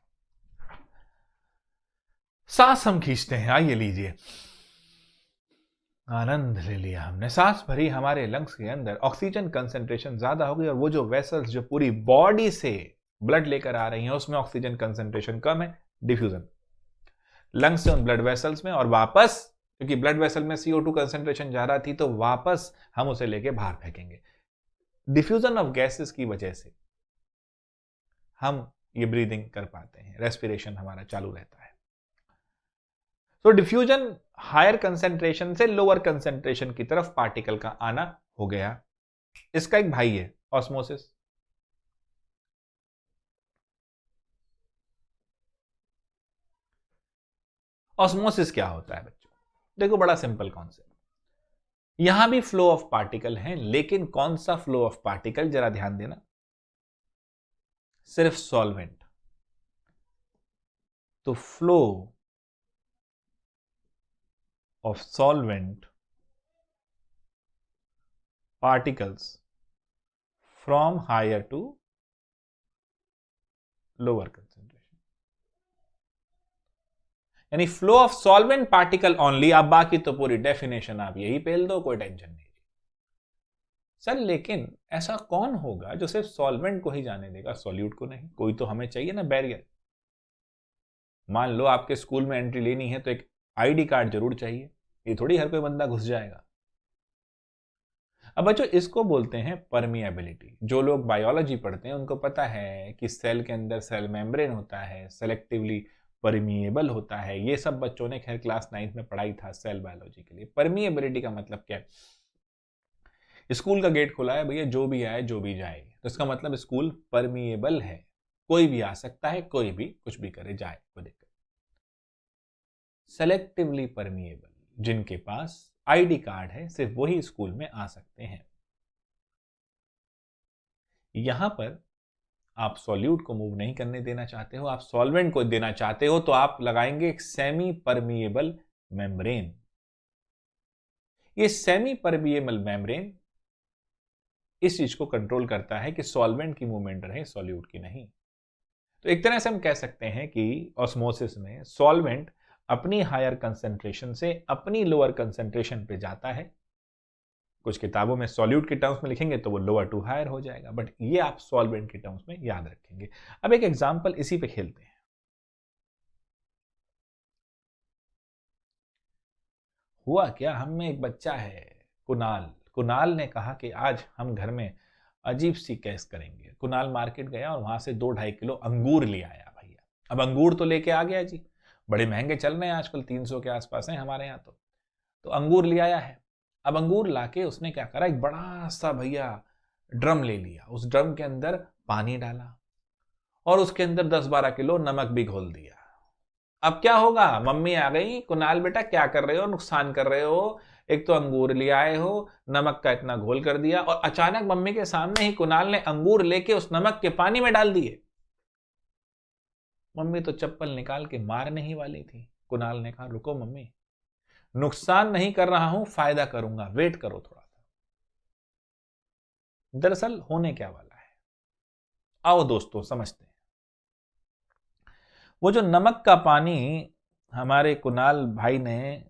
सांस हम खींचते हैं, आइए लीजिए, आनंद ले लिया हमने, सांस भरी, हमारे लंग्स के अंदर ऑक्सीजन कंसेंट्रेशन ज्यादा हो गई, और वो जो वेसल्स जो पूरी बॉडी से ब्लड लेकर आ रही हैं उसमें ऑक्सीजन कंसेंट्रेशन कम है, डिफ्यूजन। लंग्स से उन ब्लड वेसल्स में, और वापस क्योंकि ब्लड वेसल में CO2 कंसेंट्रेशन ज्यादा थी, तो वापस हम उसे लेके बाहर फेंकेंगे। डिफ्यूजन ऑफ गैसेस की वजह से हम ये ब्रीदिंग कर पाते हैं, रेस्पिरेशन हमारा चालू रहता है। तो डिफ्यूजन हायर कंसेंट्रेशन से लोअर कंसेंट्रेशन की तरफ पार्टिकल का आना हो गया, इसका एक भाई है ऑस्मोसिस। ऑस्मोसिस क्या होता है बच्चों? देखो बड़ा सिंपल कॉन्सेप्ट। यहां भी फ्लो ऑफ पार्टिकल है, लेकिन कौन सा फ्लो ऑफ पार्टिकल, जरा ध्यान देना। सिर्फ सॉल्वेंट। तो flow of solvent particles from higher to lower concentration, यानी flow of solvent particle only. अब बाकी तो पूरी डेफिनेशन आप यही पेल दो, कोई टेंशन नहीं। सर लेकिन ऐसा कौन होगा जो सिर्फ सॉल्वेंट को ही जाने देगा, सॉल्यूट को नहीं? कोई तो हमें चाहिए ना बैरियर। मान लो आपके स्कूल में एंट्री लेनी है तो एक आईडी कार्ड जरूर चाहिए, ये थोड़ी हर कोई बंदा घुस जाएगा। अब बच्चों इसको बोलते हैं परमिएबिलिटी। जो लोग बायोलॉजी पढ़ते हैं उनको पता है कि सेल के अंदर सेल मेम्ब्रेन होता है, सेलेक्टिवली परमिएबल होता है। ये सब बच्चों ने खैर क्लास 9th में पढ़ाई था सेल बायोलॉजी के लिए। परमिएबिलिटी का मतलब क्या है? स्कूल का गेट खुला है भैया, जो भी आए जो भी जाए, तो इसका मतलब स्कूल परमिएबल है, कोई भी आ सकता है, कोई भी कुछ भी करे जाए, कोई दिक्कत। सेलेक्टिवली परमिएबल, जिनके पास आईडी कार्ड है सिर्फ वही स्कूल में आ सकते हैं। यहां पर आप सॉल्यूट को मूव नहीं करने देना चाहते हो, आप सॉल्वेंट को देना चाहते हो, तो आप लगाएंगे एक सेमी परमिएबल मेम्ब्रेन। ये सेमी परमिएबल मेम्ब्रेन इस चीज को कंट्रोल करता है कि सॉल्वेंट की मूवमेंट रहे, सॉल्यूट की नहीं। तो एक तरह से हम कह सकते हैं कि ऑस्मोसिस में सॉल्वेंट अपनी हायर कंसेंट्रेशन से अपनी लोअर कंसेंट्रेशन पे जाता है। कुछ किताबों में सॉल्यूट के टर्म्स में लिखेंगे तो वो लोअर टू हायर हो जाएगा, बट ये आप सॉल्वेंट के टर्म्स में याद रखेंगे। अब एक एग्जांपल इसी पे खेलते हैं। हुआ क्या, हम में एक बच्चा है कुणाल। कुणाल ने कहा कि आज हम घर में अजीब सी कैस करेंगे। कुणाल मार्केट गया और वहां से 2-2.5 किलो अंगूर ले आया भैया। अब अंगूर तो लेके आ गया जी, बड़े महंगे चल रहे हैं आजकल, 300 के आसपास हैं हमारे यहाँ। तो अंगूर ले आया है। अब अंगूर लाके उसने क्या करा, एक बड़ा सा भैया ड्रम ले लिया, उस ड्रम के अंदर पानी डाला और उसके अंदर 10-12 किलो नमक भी घोल दिया। अब क्या होगा, मम्मी आ गई, कुणाल बेटा क्या कर रहे हो, नुकसान कर रहे हो, एक तो अंगूर ले आए हो, नमक का इतना घोल कर दिया। और अचानक मम्मी के सामने ही कुणाल ने अंगूर लेके उस नमक के पानी में डाल दिए। मम्मी तो चप्पल निकाल के मारने ही वाली थी। कुणाल ने कहा रुको मम्मी, नुकसान नहीं कर रहा हूं, फायदा करूंगा, वेट करो थोड़ा सा। दरअसल होने क्या वाला है, आओ दोस्तों समझते हैं। वो जो नमक का पानी हमारे कुणाल भाई ने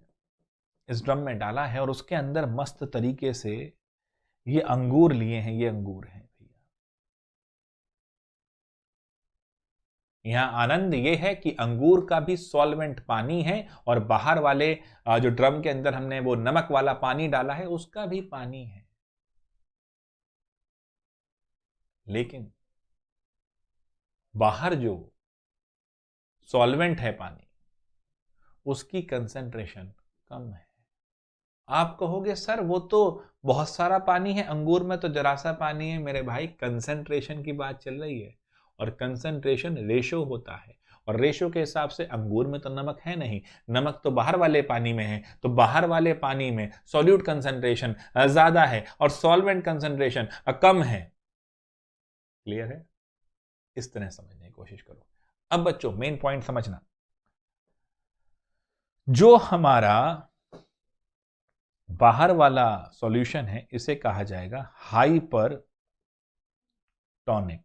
इस ड्रम में डाला है और उसके अंदर मस्त तरीके से ये अंगूर लिए हैं, ये अंगूर हैं भैया। यहां आनंद ये है कि अंगूर का भी सॉल्वेंट पानी है और बाहर वाले जो ड्रम के अंदर हमने वो नमक वाला पानी डाला है उसका भी पानी है। लेकिन बाहर जो सॉल्वेंट है पानी, उसकी कंसेंट्रेशन कम है। आप कहोगे सर वो तो बहुत सारा पानी है, अंगूर में तो जरा सा पानी है। मेरे भाई कंसेंट्रेशन की बात चल रही है और कंसेंट्रेशन रेशो होता है, और रेशो के हिसाब से अंगूर में तो नमक है नहीं, नमक तो बाहर वाले पानी में है। तो बाहर वाले पानी में सॉल्यूट कंसेंट्रेशन ज्यादा है और सॉल्वेंट कंसेंट्रेशन कम है। क्लियर है? इस तरह समझने की कोशिश करो। अब बच्चों मेन पॉइंट समझना, जो हमारा बाहर वाला सॉल्यूशन है इसे कहा जाएगा हाइपर टॉनिक,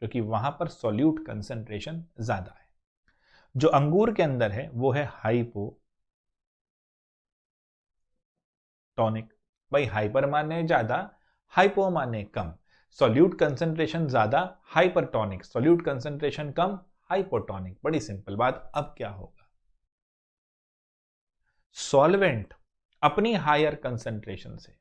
क्योंकि वहां पर सॉल्यूट कंसेंट्रेशन ज्यादा है। जो अंगूर के अंदर है वो है हाइपो टॉनिक। भाई हाइपर माने ज्यादा, हाइपो माने कम। सॉल्यूट कंसेंट्रेशन ज्यादा, हाइपरटॉनिक। सॉल्यूट कंसेंट्रेशन कम, हाइपोटॉनिक। बड़ी सिंपल बात। अब क्या होगा, सॉल्वेंट अपनी हायर कंसेंट्रेशन से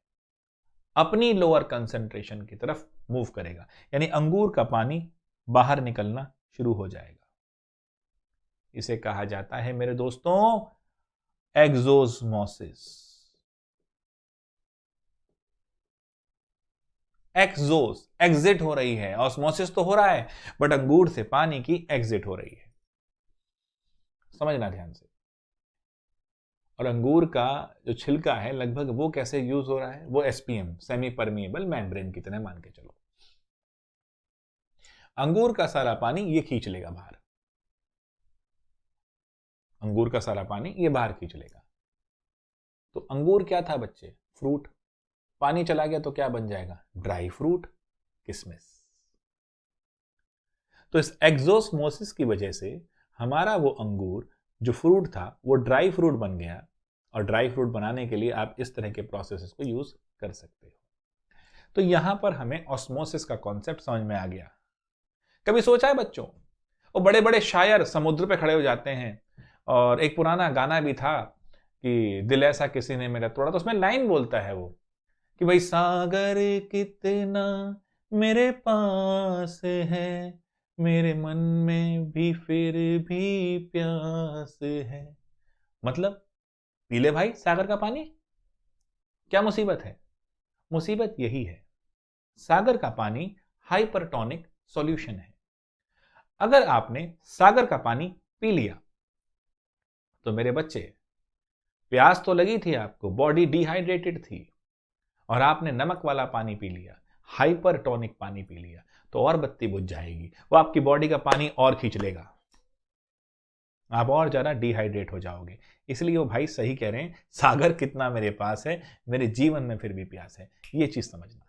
अपनी लोअर कंसेंट्रेशन की तरफ मूव करेगा, यानी अंगूर का पानी बाहर निकलना शुरू हो जाएगा। इसे कहा जाता है मेरे दोस्तों एक्सोस्मोसिस। एक्सोस, एग्जिट हो रही है। ऑस्मोसिस तो हो रहा है बट अंगूर से पानी की एग्जिट हो रही है। समझना ध्यान से। और अंगूर का जो छिलका है लगभग वो कैसे यूज हो रहा है, वो एसपीएम, सेमी परमिएबल मेम्ब्रेन की तरह मान के चलो। अंगूर का सारा पानी ये खींच लेगा बाहर, अंगूर का सारा पानी ये बाहर खींच लेगा। तो अंगूर क्या था बच्चे? फ्रूट। पानी चला गया तो क्या बन जाएगा? ड्राई फ्रूट, किसमिस। तो इस एक्सोस्मोसिस की वजह से हमारा वो अंगूर जो फ्रूट था वो ड्राई फ्रूट बन गया। और ड्राई फ्रूट बनाने के लिए आप इस तरह के प्रोसेसेस को यूज कर सकते हो। तो यहां पर हमें ऑस्मोसिस का कॉन्सेप्ट समझ में आ गया। कभी सोचा है बच्चों, वो बड़े बड़े शायर समुद्र पे खड़े हो जाते हैं, और एक पुराना गाना भी था कि दिल ऐसा किसी ने मेरा तोड़ा, तो उसमें लाइन बोलता है वो कि भाई सागर कितना मेरे पास है, मेरे मन में भी फिर भी प्यास है। मतलब पी ले भाई सागर का पानी, क्या मुसीबत है? मुसीबत यही है, सागर का पानी हाइपरटोनिक सॉल्यूशन है। अगर आपने सागर का पानी पी लिया तो मेरे बच्चे, प्यास तो लगी थी आपको, बॉडी डिहाइड्रेटेड थी, और आपने नमक वाला पानी पी लिया, हाइपरटोनिक पानी पी लिया, तो और बत्ती बुझ जाएगी। वो आपकी बॉडी का पानी और खींच लेगा, आप और ज्यादा डिहाइड्रेट हो जाओगे। इसलिए वो भाई सही कह रहे हैं, सागर कितना मेरे पास है, मेरे जीवन में फिर भी प्यास है। ये चीज समझना।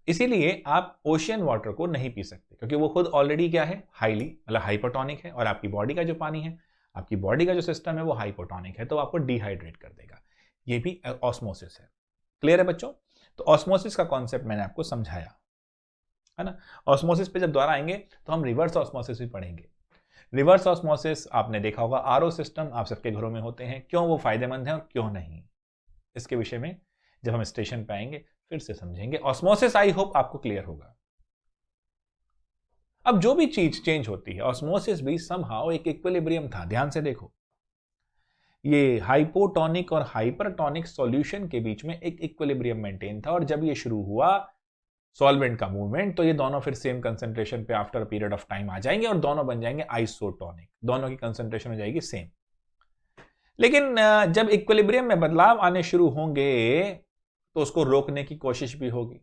इसीलिए आप ओशियन वाटर को नहीं पी सकते, क्योंकि वो खुद ऑलरेडी क्या है, हाईली मतलब हाइपोटोनिक है, और आपकी बॉडी का जो पानी है, आपकी बॉडी का जो सिस्टम है वो हाइपोटोनिक है, तो आपको डिहाइड्रेट कर देगा। ये भी ऑस्मोसिस है। क्लियर है बच्चों? तो ऑस्मोसिस का कॉन्सेप्ट मैंने आपको समझाया है ना। ऑस्मोसिस पे जब दोबारा आएंगे तो हम रिवर्स ऑस्मोसिस भी पढ़ेंगे। रिवर्स ऑस्मोसिस आपने देखा होगा, आरओ सिस्टम आप सबके घरों में होते हैं, क्यों वो फायदेमंद है और क्यों नहीं, इसके विषय में जब हम स्टेशन पे आएंगे फिर से समझेंगे। ऑस्मोसिस आई होप आपको क्लियर होगा। अब जो भी चीज चेंज होती है, ऑस्मोसिस भी समहाउ एक इक्विलिब्रियम था। ध्यान से देखो, ये हाइपोटोनिक और हाइपरटोनिक सॉल्यूशन के बीच में एक इक्विलिब्रियम मेंटेन था, और जब ये शुरू हुआ सॉल्वेंट का मूवमेंट, तो ये दोनों फिर सेम कंसंट्रेशन पे आफ्टर पीरियड ऑफ टाइम आ जाएंगे और दोनों बन जाएंगे आइसोटोनिक, दोनों की कंसंट्रेशन हो जाएगी सेम। लेकिन जब इक्विलिब्रियम में बदलाव आने शुरू होंगे तो उसको रोकने की कोशिश भी होगी,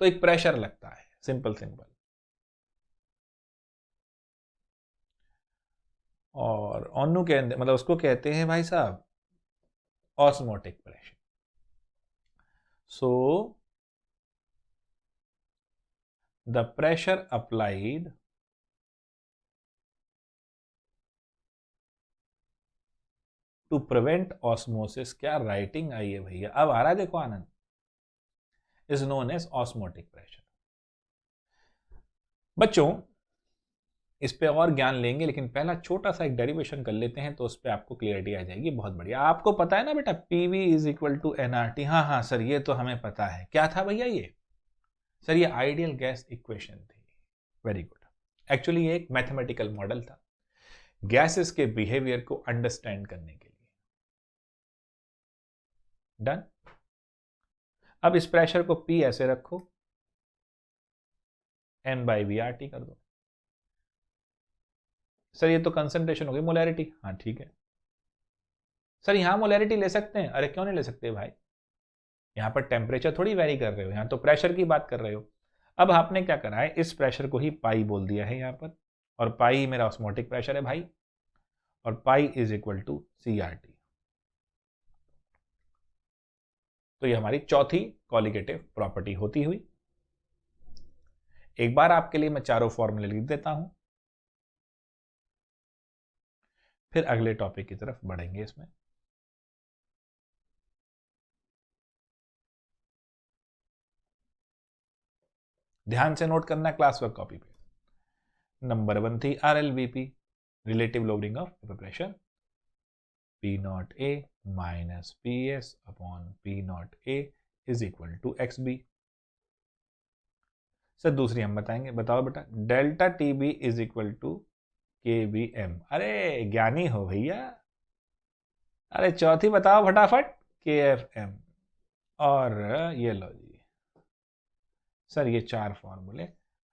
तो एक प्रेशर लगता है, सिंपल सिंपल। और ओन्नू के अंदर मतलब उसको कहते हैं भाई साहब osmotic pressure. So the pressure applied to prevent osmosis, क्या राइटिंग आई है भैया, अब आ रहा है देखो Anand, is known as osmotic pressure. बच्चों इस पे और ज्ञान लेंगे, लेकिन पहला छोटा सा एक डेरिवेशन कर लेते हैं तो उस पर आपको क्लियरिटी आ जाएगी। बहुत बढ़िया, आपको पता है ना बेटा, PV is equal to NRT. हाँ हाँ सर ये तो हमें पता है। क्या था भैया ये? सर ये आइडियल गैस इक्वेशन थी। Very good. एक्चुअली ये एक मैथमेटिकल मॉडल था गैसेस के बिहेवियर को अंडरस्टैंड करने के लिए। डन। अब इस प्रेशर को पी ऐसे रखो, N by V R T कर दो। सर ये तो कंसंट्रेशन हो गई, मोलैरिटी। हाँ ठीक है सर, यहां मोलैरिटी ले सकते हैं। अरे क्यों नहीं ले सकते भाई, यहां पर टेम्परेचर थोड़ी वेरी कर रहे हो, यहां तो प्रेशर की बात कर रहे हो। अब आपने क्या करा है, इस प्रेशर को ही पाई बोल दिया है यहां पर, और पाई मेरा ऑस्मोटिक प्रेशर है भाई, और pi is equal to C R T. तो ये हमारी चौथी कॉलिगेटिव प्रॉपर्टी होती हुई। एक बार आपके लिए मैं चारों फॉर्मूले लिख देता हूं, फिर अगले टॉपिक की तरफ बढ़ेंगे इसमें। ध्यान से नोट करना क्लास वर्क कॉपी पे। नंबर 1 थी RLBP, relative loading of pressure, P not A minus PS upon P not A is equal to XB। Sir दूसरी हम बताएंगे, बताओ बेटा। Delta TB is equal to KBM। अरे ज्ञानी हो भैया। अरे चौथी बताओ फटाफट, KFM। और ये लो जी, सर ये 4 फॉर्मूले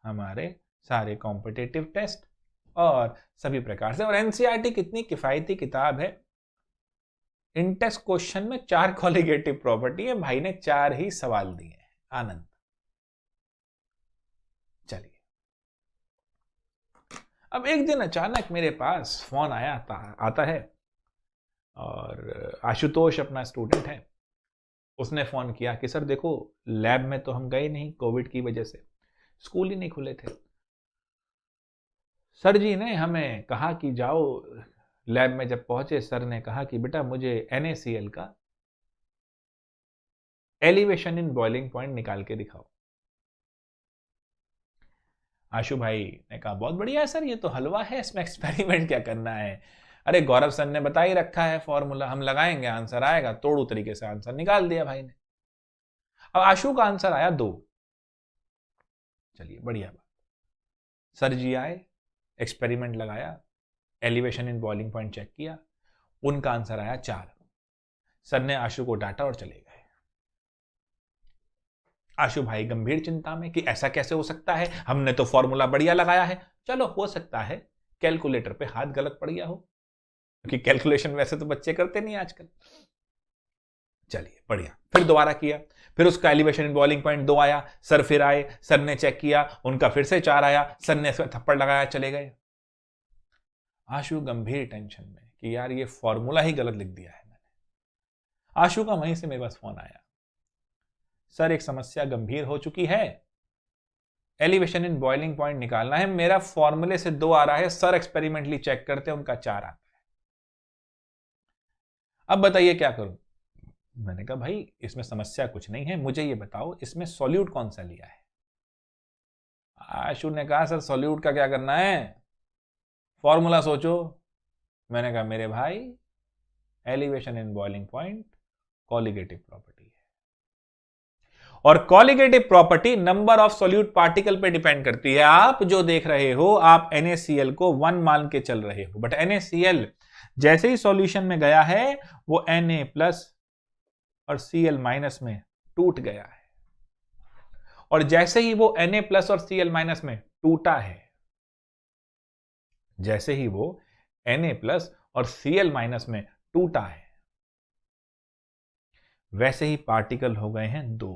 हमारे सारे कॉम्पिटिटिव टेस्ट और सभी प्रकार से, और एनसीईआरटी कितनी किफायती किताब है। इन टेस्ट क्वेश्चन में 4 कॉलिगेटिव प्रॉपर्टी है, भाई ने 4 ही सवाल दिए हैं। आनंद। चलिए, अब एक दिन अचानक मेरे पास फोन आता है, और आशुतोष अपना स्टूडेंट है, उसने फोन किया कि सर देखो, लैब में तो हम गए नहीं, कोविड की वजह से स्कूल ही नहीं खुले थे। सर जी ने हमें कहा कि जाओ, लैब में जब पहुंचे सर ने कहा कि बेटा मुझे NaCl का एलिवेशन इन बॉइलिंग पॉइंट निकाल के दिखाओ। आशु भाई ने कहा बहुत बढ़िया है सर, ये तो हलवा है, इसमें एक्सपेरिमेंट क्या करना है। अरे गौरव सर ने बता ही रखा है फॉर्मूला, हम लगाएंगे आंसर आएगा। तोड़ू तरीके से आंसर निकाल दिया भाई ने। अब आशु का आंसर आया 2। चलिए बढ़िया बात। सर जी आए, एक्सपेरिमेंट लगाया, elevation in boiling point check किया, उनका आंसर आया 4। सर ने आशु को डांटा और चले गए। आशु भाई गंभीर चिंता में कि ऐसा कैसे हो सकता है, हमने तो फॉर्मूला बढ़िया लगाया है। चलो हो सकता है कैलकुलेटर पे हाथ गलत पड़ गया हो, क्योंकि कैलकुलेशन वैसे तो बच्चे करते नहीं आजकल। चलिए बढ़िया, फिर दोबारा किया, फिर उसका एलिवेशन इन बॉइलिंग पॉइंट 2 आया। सर फिर आए, सर ने चेक किया, उनका फिर से 4 आया। सर ने इसमें थप्पड़ लगाया, चले गए। आशु गंभीर टेंशन में कि यार ये फॉर्मूला ही गलत लिख दिया है मैंने। आशु का वहीं से मेरे पास फोन आया, सर एक समस्या गंभीर हो चुकी है, एलिवेशन इन बॉइलिंग पॉइंट निकालना है, मेरा फॉर्मूले से 2 आ रहा है, सर एक्सपेरिमेंटली चेक करते हैं उनका 4 आता है। अब बताइए क्या करूं। मैंने कहा भाई इसमें समस्या कुछ नहीं है, मुझे ये बताओ इसमें सॉल्यूट कौन सा लिया है। आशु ने कहा सर सॉल्यूट का क्या करना है, फॉर्मूला सोचो। मैंने कहा मेरे भाई elevation in boiling point colligative property है, और colligative property number of solute particle पे डिपेंड करती है। आप जो देख रहे हो, आप NaCl को 1 मान के चल रहे हो, बट NaCl जैसे ही सॉल्यूशन में गया है वो Na+ और Cl- में टूट गया है, और जैसे ही वो Na+ और Cl- में टूटा है, जैसे ही वो Na+ और Cl- में टूटा है, वैसे ही पार्टिकल हो गए हैं 2।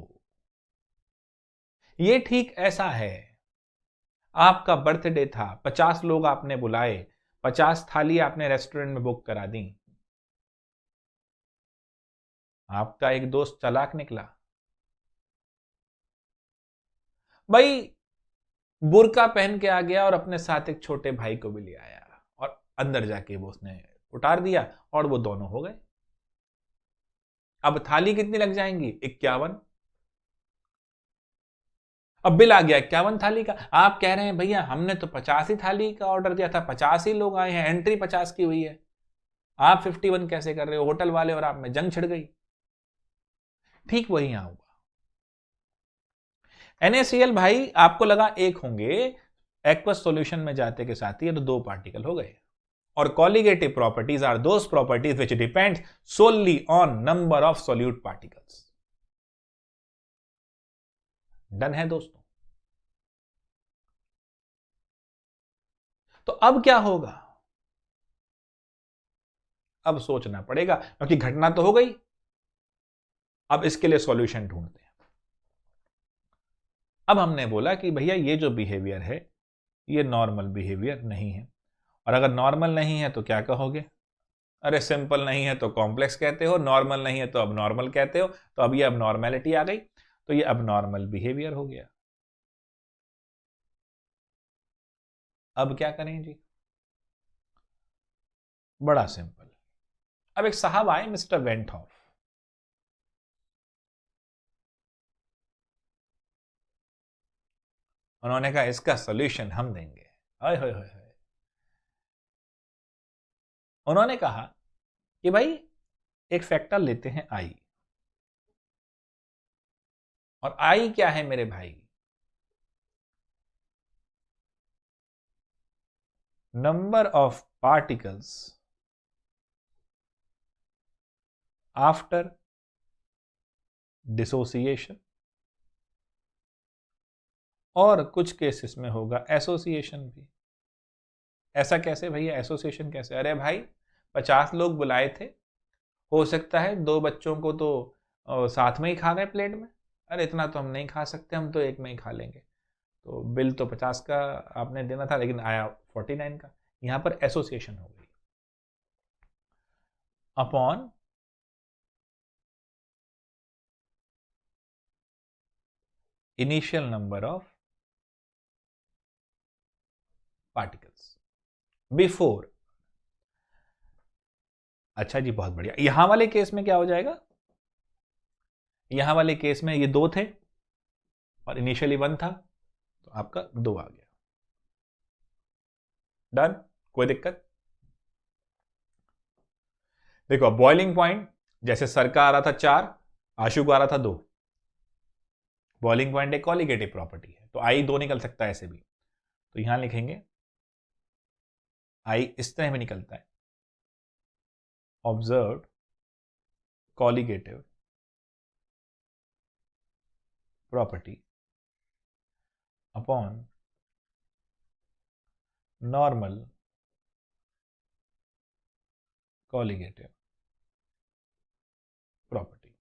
ये ठीक ऐसा है, आपका बर्थडे था, 50 लोग आपने बुलाए, 50 थाली आपने रेस्टोरेंट में बुक करा दी। आपका एक दोस्त चालाक निकला, भाई बुर्का पहन के आ गया और अपने साथ एक छोटे भाई को भी ले आया, और अंदर जाके वो उसने उतार दिया और वो दोनों हो गए। अब थाली कितनी लग जाएंगी, 51। अब बिल आ गया 51 थाली का। आप कह रहे हैं भैया हमने तो 50 ही थाली का ऑर्डर दिया था, 50 ही लोग आए हैं, एंट्री 50 की हुई है, आप 51 कैसे कर रहे हो। होटल वाले और आप में जंग छिड़ गई। ठीक वही यहां हुआ। NaCl भाई आपको लगा 1 होंगे, एक्वस सॉल्यूशन में जाते के साथ ही तो 2 पार्टिकल हो गए। और colligative properties are those properties which depend solely on number of solute particles. Done है दोस्तों। तो अब क्या होगा, अब सोचना पड़ेगा, क्योंकि घटना तो हो गई। अब इसके लिए सॉल्यूशन ढूंढते हैं। अब हमने बोला कि भैया ये जो बिहेवियर है ये नॉर्मल बिहेवियर नहीं है, और अगर नॉर्मल नहीं है तो क्या कहोगे। अरे सिंपल नहीं है तो कॉम्प्लेक्स कहते हो, नॉर्मल नहीं है तो अब नॉर्मल कहते हो। तो अब ये अब नॉर्मेलिटी आ गई, तो ये अब नॉर्मल बिहेवियर हो गया। अब क्या करें जी, बड़ा सिंपल। अब एक साहब आए, मिस्टर वेंटहॉफ। उन्होंने कहा इसका सॉल्यूशन हम देंगे। हाय हाय हाय हाय। उन्होंने कहा कि भाई एक फैक्टर लेते हैं आई, और आई क्या है मेरे भाई, number of particles after dissociation और कुछ केसेस में होगा एसोसिएशन भी। ऐसा कैसे भैया, एसोसिएशन कैसे? अरे भाई 50 लोग बुलाए थे, हो सकता है 2 बच्चों को तो साथ में ही खा गए प्लेट में, अरे इतना तो हम नहीं खा सकते, हम तो एक में ही खा लेंगे। तो बिल तो 50 का आपने देना था लेकिन आया 49 का। यहां पर एसोसिएशन हो गई। Upon initial number of particles before. अच्छा जी, बहुत बढ़िया। यहां वाले केस में क्या हो जाएगा? यहां वाले केस में ये 2 थे और इनिशियली 1 था, तो आपका 2 आ गया। डन, कोई दिक्कत? देखो बॉइलिंग पॉइंट, जैसे सर का आ रहा था 4, आशु को आ रहा था 2। बॉइलिंग पॉइंट एक कॉलिगेटिव प्रॉपर्टी है, तो आई 2 निकल सकता है ऐसे भी। तो यहां लिखेंगे आई इस तरह में निकलता है, observe colligative property upon normal colligative property.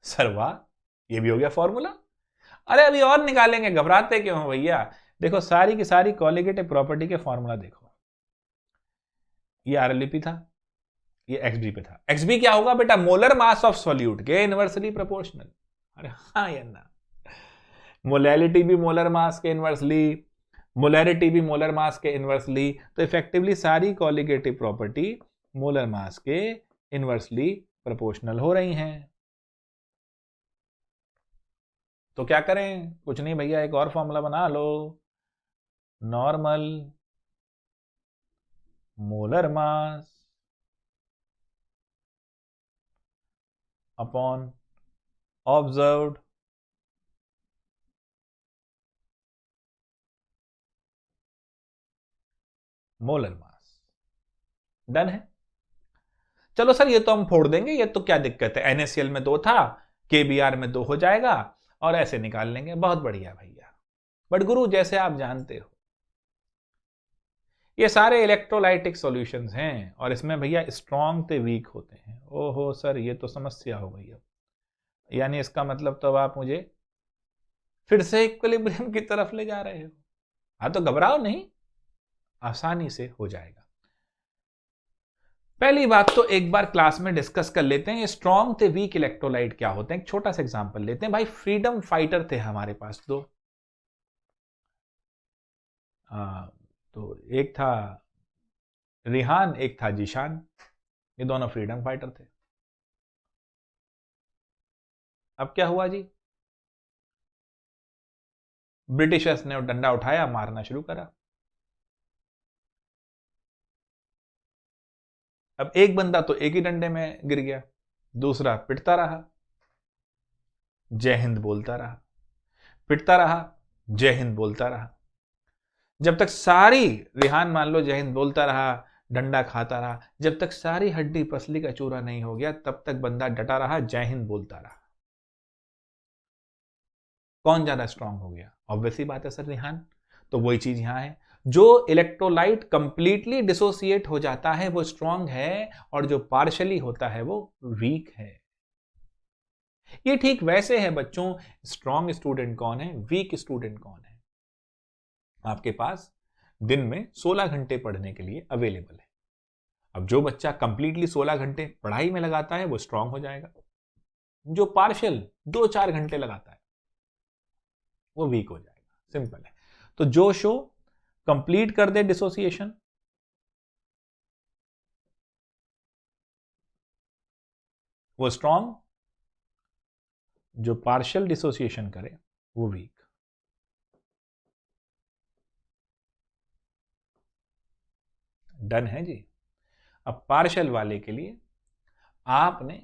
Sir वाह, ये भी हो गया फॉर्मूला। अरे अभी और निकालेंगे, घबराते क्यों हो भैया? देखो सारी की सारी कॉलिगेटिव प्रॉपर्टी के फॉर्मूला देखो। ये आरएलपी था, ये एक्सबी पे था। एक्सबी क्या होगा बेटा? मोलर मास ऑफ सॉल्यूट के इनवर्सली प्रोपोर्शनल। अरे हाँ या ना, मोलैलिटी भी मोलर मास के इनवर्सली, मोलैरिटी भी मोलर मास के इनवर्सली, तो इफेक्टिवली सारी कॉलिगेटिव प्रॉपर्टी मोलर मास के इनवर्सली प्रोपोर्शनल हो रही हैं। तो क्या करें? कुछ नहीं भैया, एक और फॉर्मूला बना लो, normal molar mass upon observed molar mass. Done है। चलो सर ये तो हम फोड़ देंगे, ये तो क्या दिक्कत है, NaCl में 2 था, KBr में 2 हो जाएगा और ऐसे निकाल लेंगे। बहुत बढ़िया भैया। बट गुरु जैसे आप जानते हो ये सारे इलेक्ट्रोलाइटिक सॉल्यूशंस हैं और इसमें भैया स्ट्रॉन्ग ते वीक होते हैं। ओहो सर ये तो समस्या हो गई अब, यानी इसका मतलब तो अब आप मुझे फिर से इक्विलिब्रियम की तरफ ले जा रहे हो। हाँ तो घबराओ नहीं, आसानी से हो जाएगा। पहली बात तो एक बार क्लास में डिस्कस कर लेते हैं, ये स्ट्रॉन्ग थे वीक इलेक्ट्रोलाइट क्या होते हैं। एक छोटा सा एग्जांपल लेते हैं भाई। फ्रीडम फाइटर थे हमारे पास 2, तो एक था रिहान, एक था जीशान, ये दोनों फ्रीडम फाइटर थे। अब क्या हुआ जी? ब्रिटिशर्स ने डंडा उठाया, मारना शुरू करा। अब एक बंदा तो एक ही डंडे में गिर गया, दूसरा पिटता रहा, जय हिंद बोलता रहा, पिटता रहा, जय हिंद बोलता रहा। जब तक सारी, रिहान मान लो जय हिंद बोलता रहा, डंडा खाता रहा, जब तक सारी हड्डी पसली का चूरा नहीं हो गया तब तक बंदा डटा रहा, जय हिंद बोलता रहा। कौन ज्यादा स्ट्रांग हो गया? ऑब्वियसली बात है सर, रिहान। तो वही चीज यहां है, जो इलेक्ट्रोलाइट कंप्लीटली डिसोसिएट हो जाता है वो स्ट्रांग है और जो पार्शली होता है वो वीक है। ये ठीक वैसे है बच्चों, स्ट्रांग स्टूडेंट कौन है, वीक स्टूडेंट कौन है? आपके पास दिन में 16 घंटे पढ़ने के लिए अवेलेबल है। अब जो बच्चा कंप्लीटली 16 घंटे पढ़ाई में लगाता है वो स्ट्रांग हो जाएगा, जो पार्शियल 2-4 घंटे लगाता है वो वीक हो जाएगा। सिंपल है। तो जो शो कंप्लीट कर दे डिसोसिएशन वो स्ट्रांग, जो पार्शियल डिसोसिएशन करे वो वीक। डन है जी। अब पार्शियल वाले के लिए आपने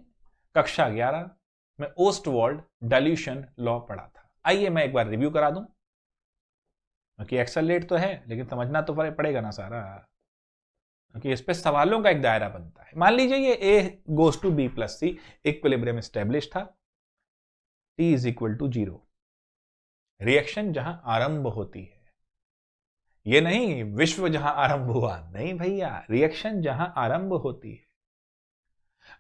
कक्षा 11 में ओस्टवाल्ड डाइल्यूशन लॉ पढ़ा था। आइए मैं एक बार रिव्यू करा दूं, क्योंकि एक्सेलरेट तो है लेकिन समझना तो पड़ेगा ना सारा, क्योंकि इस पे सवालों का एक दायरा बनता है। मान लीजिए ये A goes to B plus C, equilibrium establish था, T is equal to 0। Reaction जहां आरंभ होती है, ये नहीं विश्व जहां आरंभ हुआ, नहीं भैया, रिएक्शन जहां आरंभ होती है।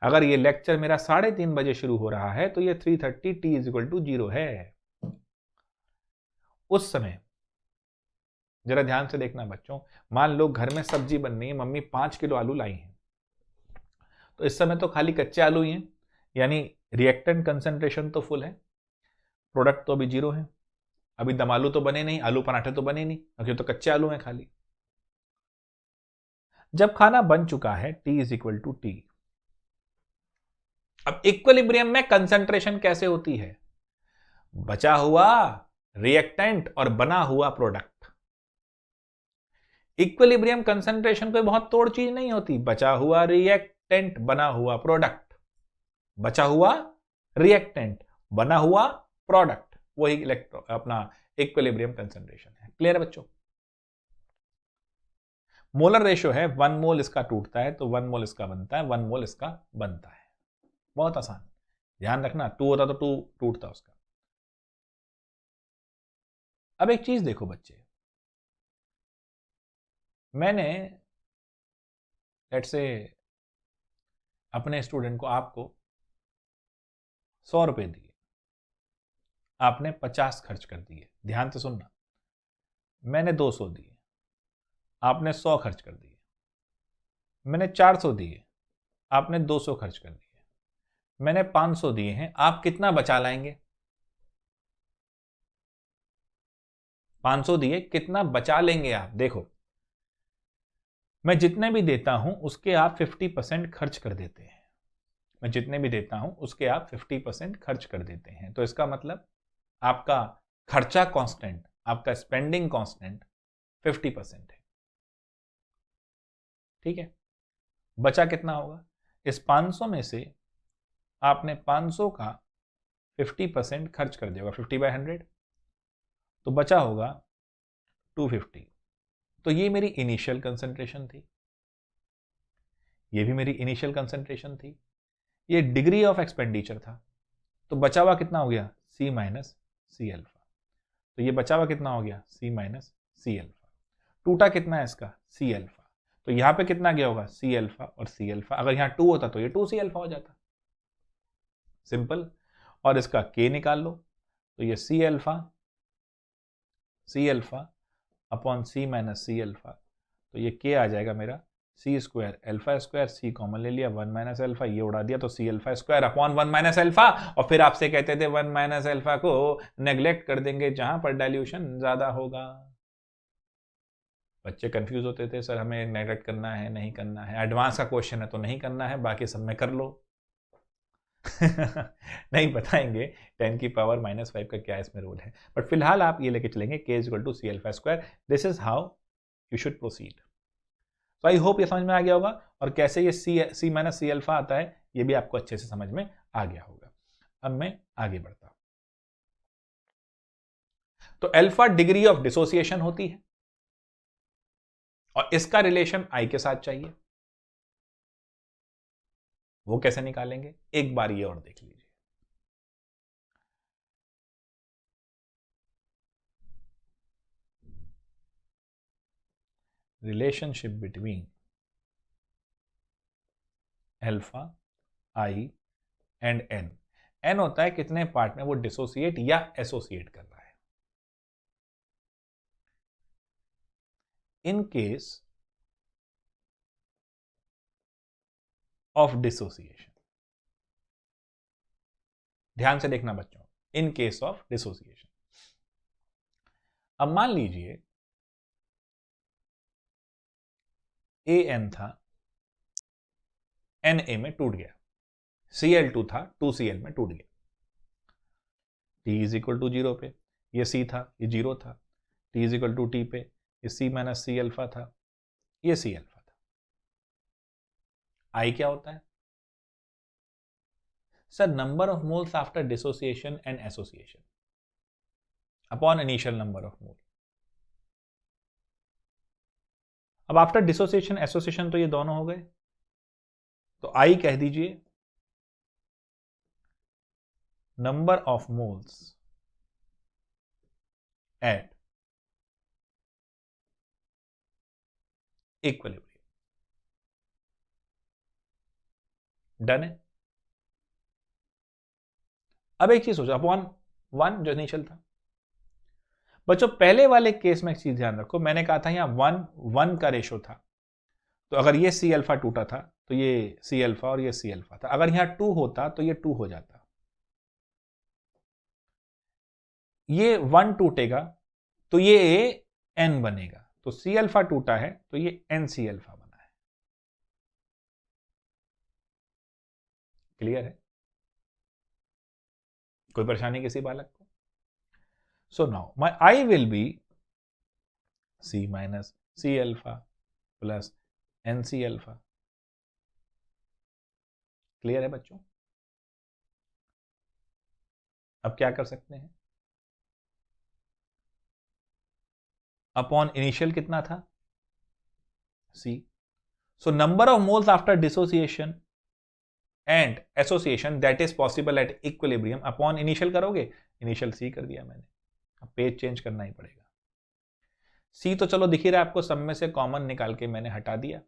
अगर ये लेक्चर मेरा 3:30 बजे शुरू हो रहा है तो ये 3:30 t = 0 है। उस समय जरा ध्यान से देखना बच्चों, मान लो घर में सब्जी बन रही है, मम्मी 5 किलो आलू लाई हैं, तो इस समय तो खाली कच्चे आलू ही हैं, यानी रिएक्टेंट कंसंट्रेशन तो फुल है, प्रोडक्ट तो अभी 0 है। अभी दम आलू तो बने नहीं, आलू पराठे तो बने नहीं, क्योंकि तो कच्चे आलू हैं खाली। जब खाना बन चुका है t = t, अब इक्विलिब्रियम में कंसंट्रेशन कैसे होती है? बचा हुआ रिएक्टेंट और बना हुआ प्रोडक्ट। इक्विलिब्रियम कंसंट्रेशन कोई बहुत तोड़ चीज नहीं होती, बचा हुआ रिएक्टेंट बना हुआ प्रोडक्ट, बचा हुआ रिएक्टेंट बना हुआ प्रोडक्ट, वही अपना इक्विलिब्रियम कंसंट्रेशन है। क्लियर है बच्चों? मोलर रेशियो है 1 मोल इसका टूटता है तो 1 मोल इसका बनता है, 1 मोल इसका बनता है। बहुत आसान, ध्यान रखना, 2 होता तो 2 टूटता उसका। अब एक चीज देखो बच्चे, मैंने लेट्स से अपने स्टूडेंट को, आपको 100 रुपए दिए, आपने 50 खर्च कर दिए। ध्यान से सुनना, मैंने 200 दिए, आपने 100 खर्च कर दिए। मैंने 400 दिए, आपने 200 खर्च कर दिए। मैंने 500 दिए हैं, आप कितना बचा लाएंगे? 500 दिए, कितना बचा लेंगे आप? देखो, मैं जितने भी देता हूं उसके आप 50% खर्च कर देते हैं। मैं जितने भी देता हूं उसके आप 50% खर्च कर देते हैं, तो इसका मतलब आपका खर्चा कांस्टेंट, आपका स्पेंडिंग कांस्टेंट 50% है। ठीक है, बचा कितना होगा? इस 500 में से आपने 500 का 50% खर्च कर दिया होगा, 50/100, तो बचा होगा 250। तो ये मेरी इनिशियल कंसंट्रेशन थी, ये भी मेरी इनिशियल कंसंट्रेशन थी, ये डिग्री ऑफ एक्सपेंडिचर था। तो बचा हुआ कितना हो गया? C minus C alpha. तो ये बचा हुआ कितना हो गया? C minus C alpha. टूटा कितना है इसका? C alpha. तो यहां पे कितना गया होगा? C अल्फा और C अल्फा। अगर यहां 2 होता तो ये 2C अल्फा हो जाता, सिंपल। और इसका K निकाल लो, तो ये C alpha upon C minus C alpha, तो ये K आ जाएगा मेरा C² alpha square, C common ले लिया, 1 माइनस अल्फा, ये उड़ा दिया, तो C alpha square upon 1 minus alpha. और फिर आपसे कहते थे 1 माइनस अल्फा को नेग्लेक्ट कर देंगे जहां पर डाइल्यूशन ज्यादा होगा। बच्चे कंफ्यूज होते थे, सर हमें नेग्लेक्ट करना है नहीं करना है, एडवांस का क्वेश्चन है तो नहीं करना है, बाकी सब में कर लो। नहीं बताएंगे 10 की पावर -5 का क्या इसमें रोल है, बट फिलहाल आप ये लेके चलेंगे K = C alpha square. This is how you should proceed. तो आई होप ये समझ में आ गया होगा, और कैसे ये C माइनस सी अल्फा आता है ये भी आपको अच्छे से समझ में आ गया होगा। अब मैं आगे बढ़ता हूं। तो अल्फा डिग्री ऑफ डिसोसिएशन होती है, और इसका रिलेशन I के साथ चाहिए। वो कैसे निकालेंगे, एक बार ये और देख लीजिए। Relationship between alpha, I and N। N होता है कितने पार्ट में वो डिसोसिएट या एसोसिएट कर रहा है। इन केस ऑफ डिसोसिएशन, ध्यान से देखना बच्चों, इन केस ऑफ डिसोसिएशन। अब मान लीजिए AN था, Na में टूट गया, Cl2 था, 2Cl में टूट गया, T = 0 पे। ये C था, ये 0 था, T = T पे ये C माइनस सी अल्फा था, ये C अल्फा था। I क्या होता है? Sir number of moles after dissociation and association upon initial number of mole. अब आफ्टर डिसोसिएशन एसोसिएशन तो ये दोनों हो गए, तो I कह दीजिए number of moles at equilibrium. Done है। अब एक चीज सोचो, अपॉन 1 जो इनिशियल था। बच्चों पहले वाले केस में एक चीज ध्यान रखो, मैंने कहा था यहां 1 का रेशो था, तो अगर ये सी अल्फा टूटा था तो ये सी अल्फा और ये सी अल्फा था। अगर यहां 2 होता तो ये 2 हो जाता। ये 1 टूटेगा तो ये एन बनेगा, तो सी अल्फा टूटा है तो ये एन सी अल्फा बना है। क्लियर है? कोई परेशानी किसी बालक को? So now my I will be C minus C alpha plus N C alpha. Clear है बच्चों? अब क्या कर सकते हैं? अपॉन इनिशियल कितना था? C. So number of moles after dissociation and association that is possible at equilibrium upon initial करोगे, इनिशियल सी कर दिया मैंने, अब पेज चेंज करना ही पड़ेगा। सी तो चलो दिख ही रहा है आपको, सब में से कॉमन निकाल के मैंने हटा दिया,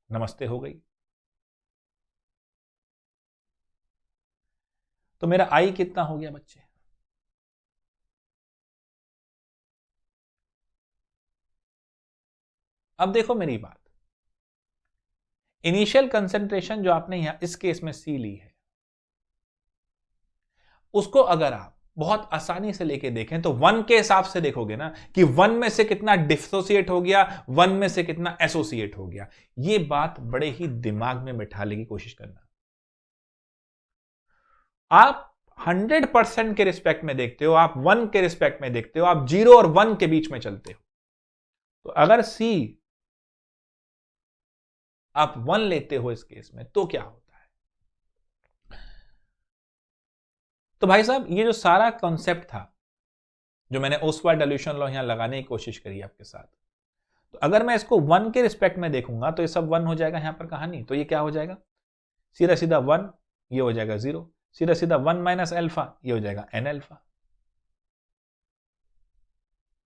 नमस्ते हो गई। तो मेरा आई कितना हो गया बच्चे? अब देखो मेरी बात, इनिशियल कंसेंट्रेशन जो आपने यहां इस केस में सी ली है, उसको अगर आप बहुत आसानी से लेके देखें तो 1 के हिसाब से देखोगे ना कि 1 में से कितना डिसोसिएट हो गया, 1 में से कितना एसोसिएट हो गया। ये बात बड़े ही दिमाग में बिठाने की कोशिश करना। आप 100% के रिस्पेक्ट में देखते हो, आप 1 के रिस्पेक्ट में देखते हो, आप 0 और 1 के बीच में चलते हो। तो अगर सी आप 1 लेते हो इस केस में तो क्या होता है? तो भाई साहब ये जो सारा कॉन्सेप्ट था, जो मैंने ओस्वाल्ड डाइल्यूशन लॉ यहां लगाने की कोशिश करी आपके साथ, तो अगर मैं इसको 1 के रिस्पेक्ट में देखूंगा तो ये सब 1 हो जाएगा यहां पर कहानी। तो ये क्या हो जाएगा? सीधा सीधा 1, ये हो जाएगा 0, सीधा सीधा 1 माइनस अल्फा, ये हो जाएगा एन अल्फा।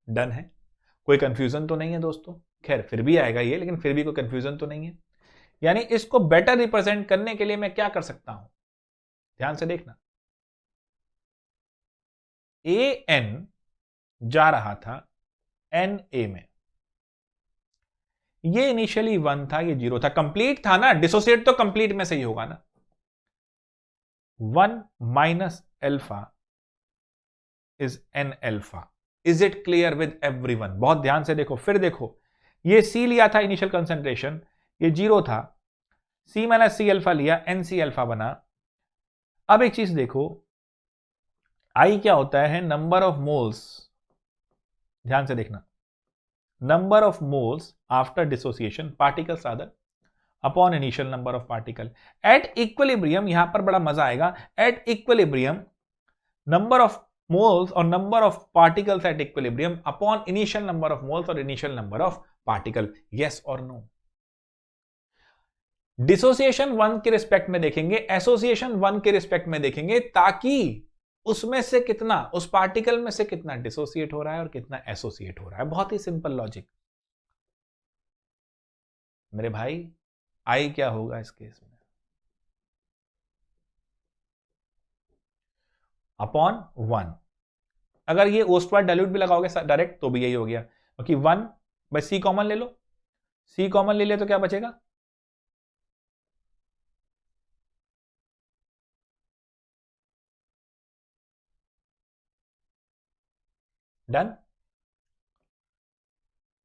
डन है? कोई कंफ्यूजन तो नहीं है दोस्तों? खैर फिर भी आएगा ये, लेकिन फिर भी कोई कंफ्यूजन तो नहीं है। यानी इसको बेटर रिप्रेजेंट करने के लिए मैं क्या कर सकता हूं? ध्यान से देखना, ए एन जा रहा था एन ए में, ये इनिशियली 1 था, ये 0 था, कंप्लीट था ना, डिसोसिएट तो कंप्लीट में से ही होगा ना। 1 minus alpha is an alpha. Is it clear with everyone? बहुत ध्यान से देखो, फिर देखो, ये सी लिया था इनिशियल कंसेंट्रेशन, ये 0 था, सी माइनस सी अल्फा लिया, एन सी अल्फा बना। अब एक चीज देखो, आई क्या होता है? नंबर ऑफ मोल्स, ध्यान से देखना, number of moles after dissociation, particles other upon initial number of particle at equilibrium. यहां पर बड़ा मजा आएगा, at equilibrium number of moles और number of particles at equilibrium upon initial number of moles और initial number of particle. Yes और नो? डिसोसिएशन 1 के रिस्पेक्ट में देखेंगे, एसोसिएशन 1 के रिस्पेक्ट में देखेंगे, ताकि उसमें से कितना, उस पार्टिकल में से कितना डिसोसिएट हो रहा है और कितना एसोसिएट हो रहा है। बहुत ही सिंपल लॉजिक मेरे भाई। आई क्या होगा इस केस में? अपॉन 1। अगर ये ओस्टवार्ड डाइल्यूट भी लगाओगे डायरेक्ट तो भी यही हो गया, क्योंकि 1 बाय सी कॉमन ले लो, सी कॉमन ले लिया तो क्या बचेगा? डन?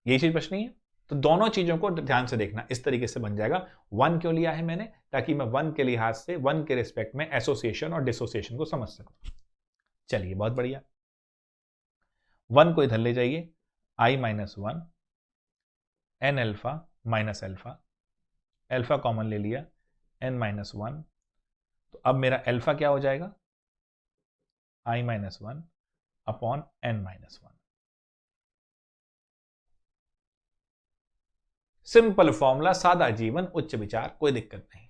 यही चीज बचनी है। तो दोनों चीजों को ध्यान से देखना, इस तरीके से बन जाएगा। 1 क्यों लिया है मैंने? ताकि मैं 1 के लिहाज से 1 के रिस्पेक्ट में एसोसिएशन और डिसोसिएशन को समझ सकूं। चलिए बहुत बढ़िया, 1 को इधर ले जाइए, i minus 1 n alpha minus alpha, alpha common ले लिया, एन माइनस 1। तो अब मेरा अल्फा क्या हो जाएगा? I minus 1 upon n minus 1। Simple formula, सादा जीवन, उच्च विचार, कोई दिक्कत नहीं।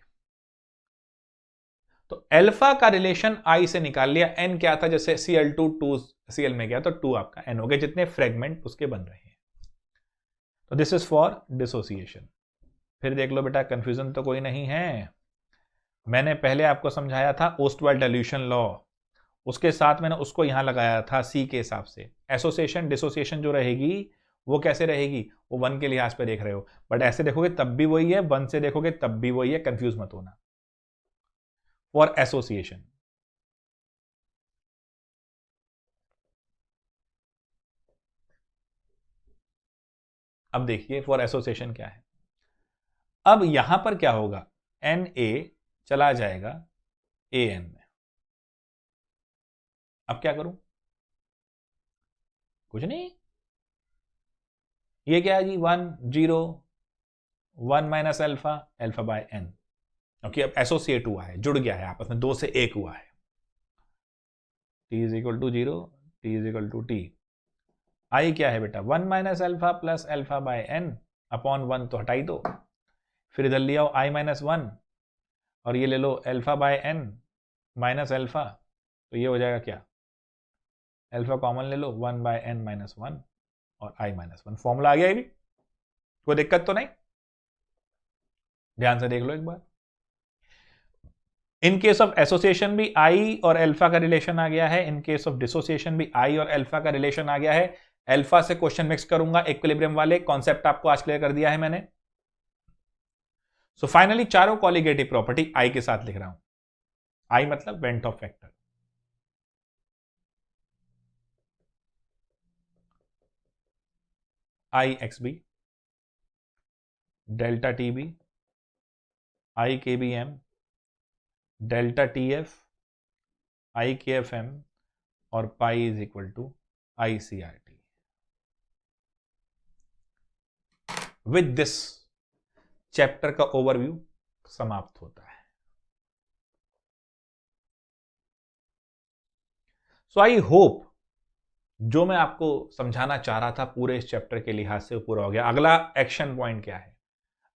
तो अल्फा का रिलेशन आई से निकाल लिया, एन क्या था, जैसे Cl2 2 Cl में गया तो 2 आपका एन हो गया, जितने फ्रेगमेंट उसके बन रहे हैं। तो दिस इज फॉर डिसोसिएशन। फिर देख लो बेटा, कंफ्यूजन तो कोई नहीं है। मैंने पहले आपको समझाया था ओस्टवाल्ड डाइल्यूशन लॉ, उसके साथ मैंने उसको यहां लगाया था सी के हिसाब से। एसोसिएशन डिसोसिएशन जो रहेगी वो कैसे रहेगी, वो वन के लिहाज पे देख रहे हो, बट ऐसे देखोगे तब भी वही है, वन से देखोगे तब भी वही है, कंफ्यूज मत होना। फॉर एसोसिएशन अब देखिए फॉर एसोसिएशन क्या है। अब यहां पर क्या होगा, एन ए चला जाएगा ए एन में। अब क्या करूं, कुछ नहीं, ये क्या है जी, 1 0 1 minus alpha alpha by N, क्योंकि अब एसोसिएट हुआ है, जुड़ गया है आपस में, 2 से 1 हुआ है। t is equal to 0, t is equal to T. I क्या है बेटा, 1 minus alpha plus alpha by n upon 1 तो हटा ही दो, फिर इधर लिया आई माइनस 1 और ये ले लो alpha by n minus alpha, तो ये हो जाएगा क्या, अल्फा कॉमन ले लो 1 बाय एन माइनस 1 और आई माइनस 1। फॉर्मूला आ गया, ये भी कोई दिक्कत तो नहीं, ध्यान से देख लो एक बार। इन केस ऑफ एसोसिएशन भी आई और अल्फा का रिलेशन आ गया है, इन केस ऑफ डिसोसिएशन भी आई और अल्फा का रिलेशन आ गया है। अल्फा से क्वेश्चन मिक्स करूंगा, इक्विलिब्रियम वाले कॉन्सेप्ट आपको आज क्लियर कर दिया है मैंने। सो फाइनली चारों कॉलिगेटिव प्रॉपर्टी आई के साथ लिख रहा हूं, आई मतलब van't Hoff factor. I X B, delta T B, i K B M, delta T F, i K F M और pi is equal to i C R T. With this chapter का ओवरव्यू समाप्त होता है। सो आई होप जो मैं आपको समझाना चाह रहा था पूरे इस चैप्टर के लिहाज से वो पूरा हो गया। अगला एक्शन पॉइंट क्या है,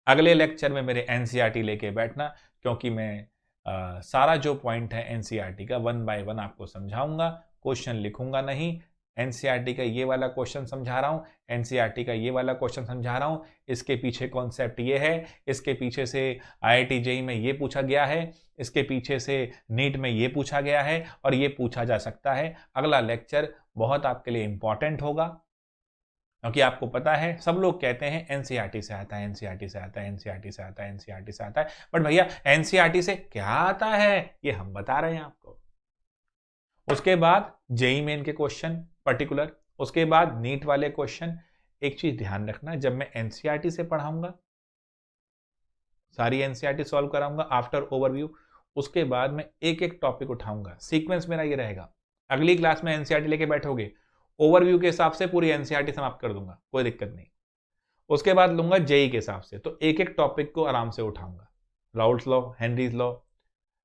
अगले लेक्चर में मेरे एनसीईआरटी लेके बैठना, क्योंकि मैं सारा जो पॉइंट है एनसीईआरटी का 1 बाय 1 आपको समझाऊंगा, क्वेश्चन लिखूंगा नहीं। एनसीईआरटी का ये वाला क्वेश्चन समझा रहा हूं, एनसीईआरटी का ये वाला क्वेश्चन समझा रहा हूं, इसके पीछे कॉन्सेप्ट ये है, इसके पीछे से आईआईटी जेईई में ये पूछा गया है, इसके पीछे से नीट में ये पूछा गया है और ये पूछा जा सकता है। अगला लेक्चर बहुत आपके लिए इंपॉर्टेंट होगा, क्योंकि आपको पता है सब लोग कहते हैं एनसीईआरटी से आता है, एनसीईआरटी से आता है, एनसीईआरटी से आता है, एनसीईआरटी से आता है, बट भैया एनसीईआरटी से क्या आता है ये हम बता रहे हैं आपको। उसके बाद जेईई मेन के क्वेश्चन पर्टिकुलर, उसके बाद नीट वाले क्वेश्चन। एक चीज ध्यान रखना, जब मैं एनसीईआरटी से पढ़ाऊंगा, सारी एनसीईआरटी सॉल्व कराऊंगा आफ्टर ओवरव्यू, उसके बाद मैं एक एक टॉपिक उठाऊंगा। सीक्वेंस मेरा ये रहेगा, अगली क्लास में एनसीईआरटी लेके बैठोगे, ओवरव्यू के हिसाब से पूरी एनसीईआरटी समाप्त कर दूंगा, कोई दिक्कत नहीं। उसके बाद लूंगा जेईई के हिसाब से, तो एक एक टॉपिक को आराम से उठाऊंगा। Raoult's law, Henry's law,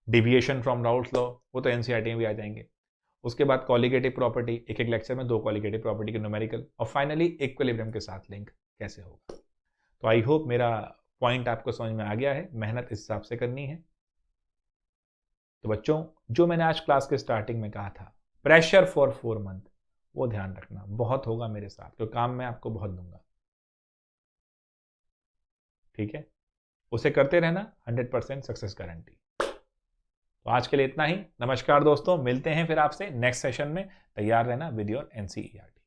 deviation from Raoult's law, वो तो एनसीईआरटी में भी आ जाएंगे। उसके बाद कॉलिगेटिव प्रॉपर्टी, एक एक लेक्चर में 2 कॉलिगेटिव प्रॉपर्टी के न्यूमेरिकल, और फाइनली इक्विलिब्रियम के साथ लिंक कैसे होगा। तो आई होप मेरा पॉइंट आपको समझ में आ गया है, मेहनत इस हिसाब से करनी है। तो बच्चों, जो मैंने आज क्लास के स्टार्टिंग में कहा था, प्रेशर फॉर 4 मंथ, वो ध्यान रखना, बहुत होगा मेरे साथ, तो काम मैं आपको बहुत दूंगा, ठीक है। उसे करते रहना, 100% सक्सेस गारंटी। तो आज के लिए इतना ही। नमस्कार दोस्तों, मिलते हैं फिर आपसे नेक्स्ट सेशन में। तैयार रहना विद योर एनसीईआरटी।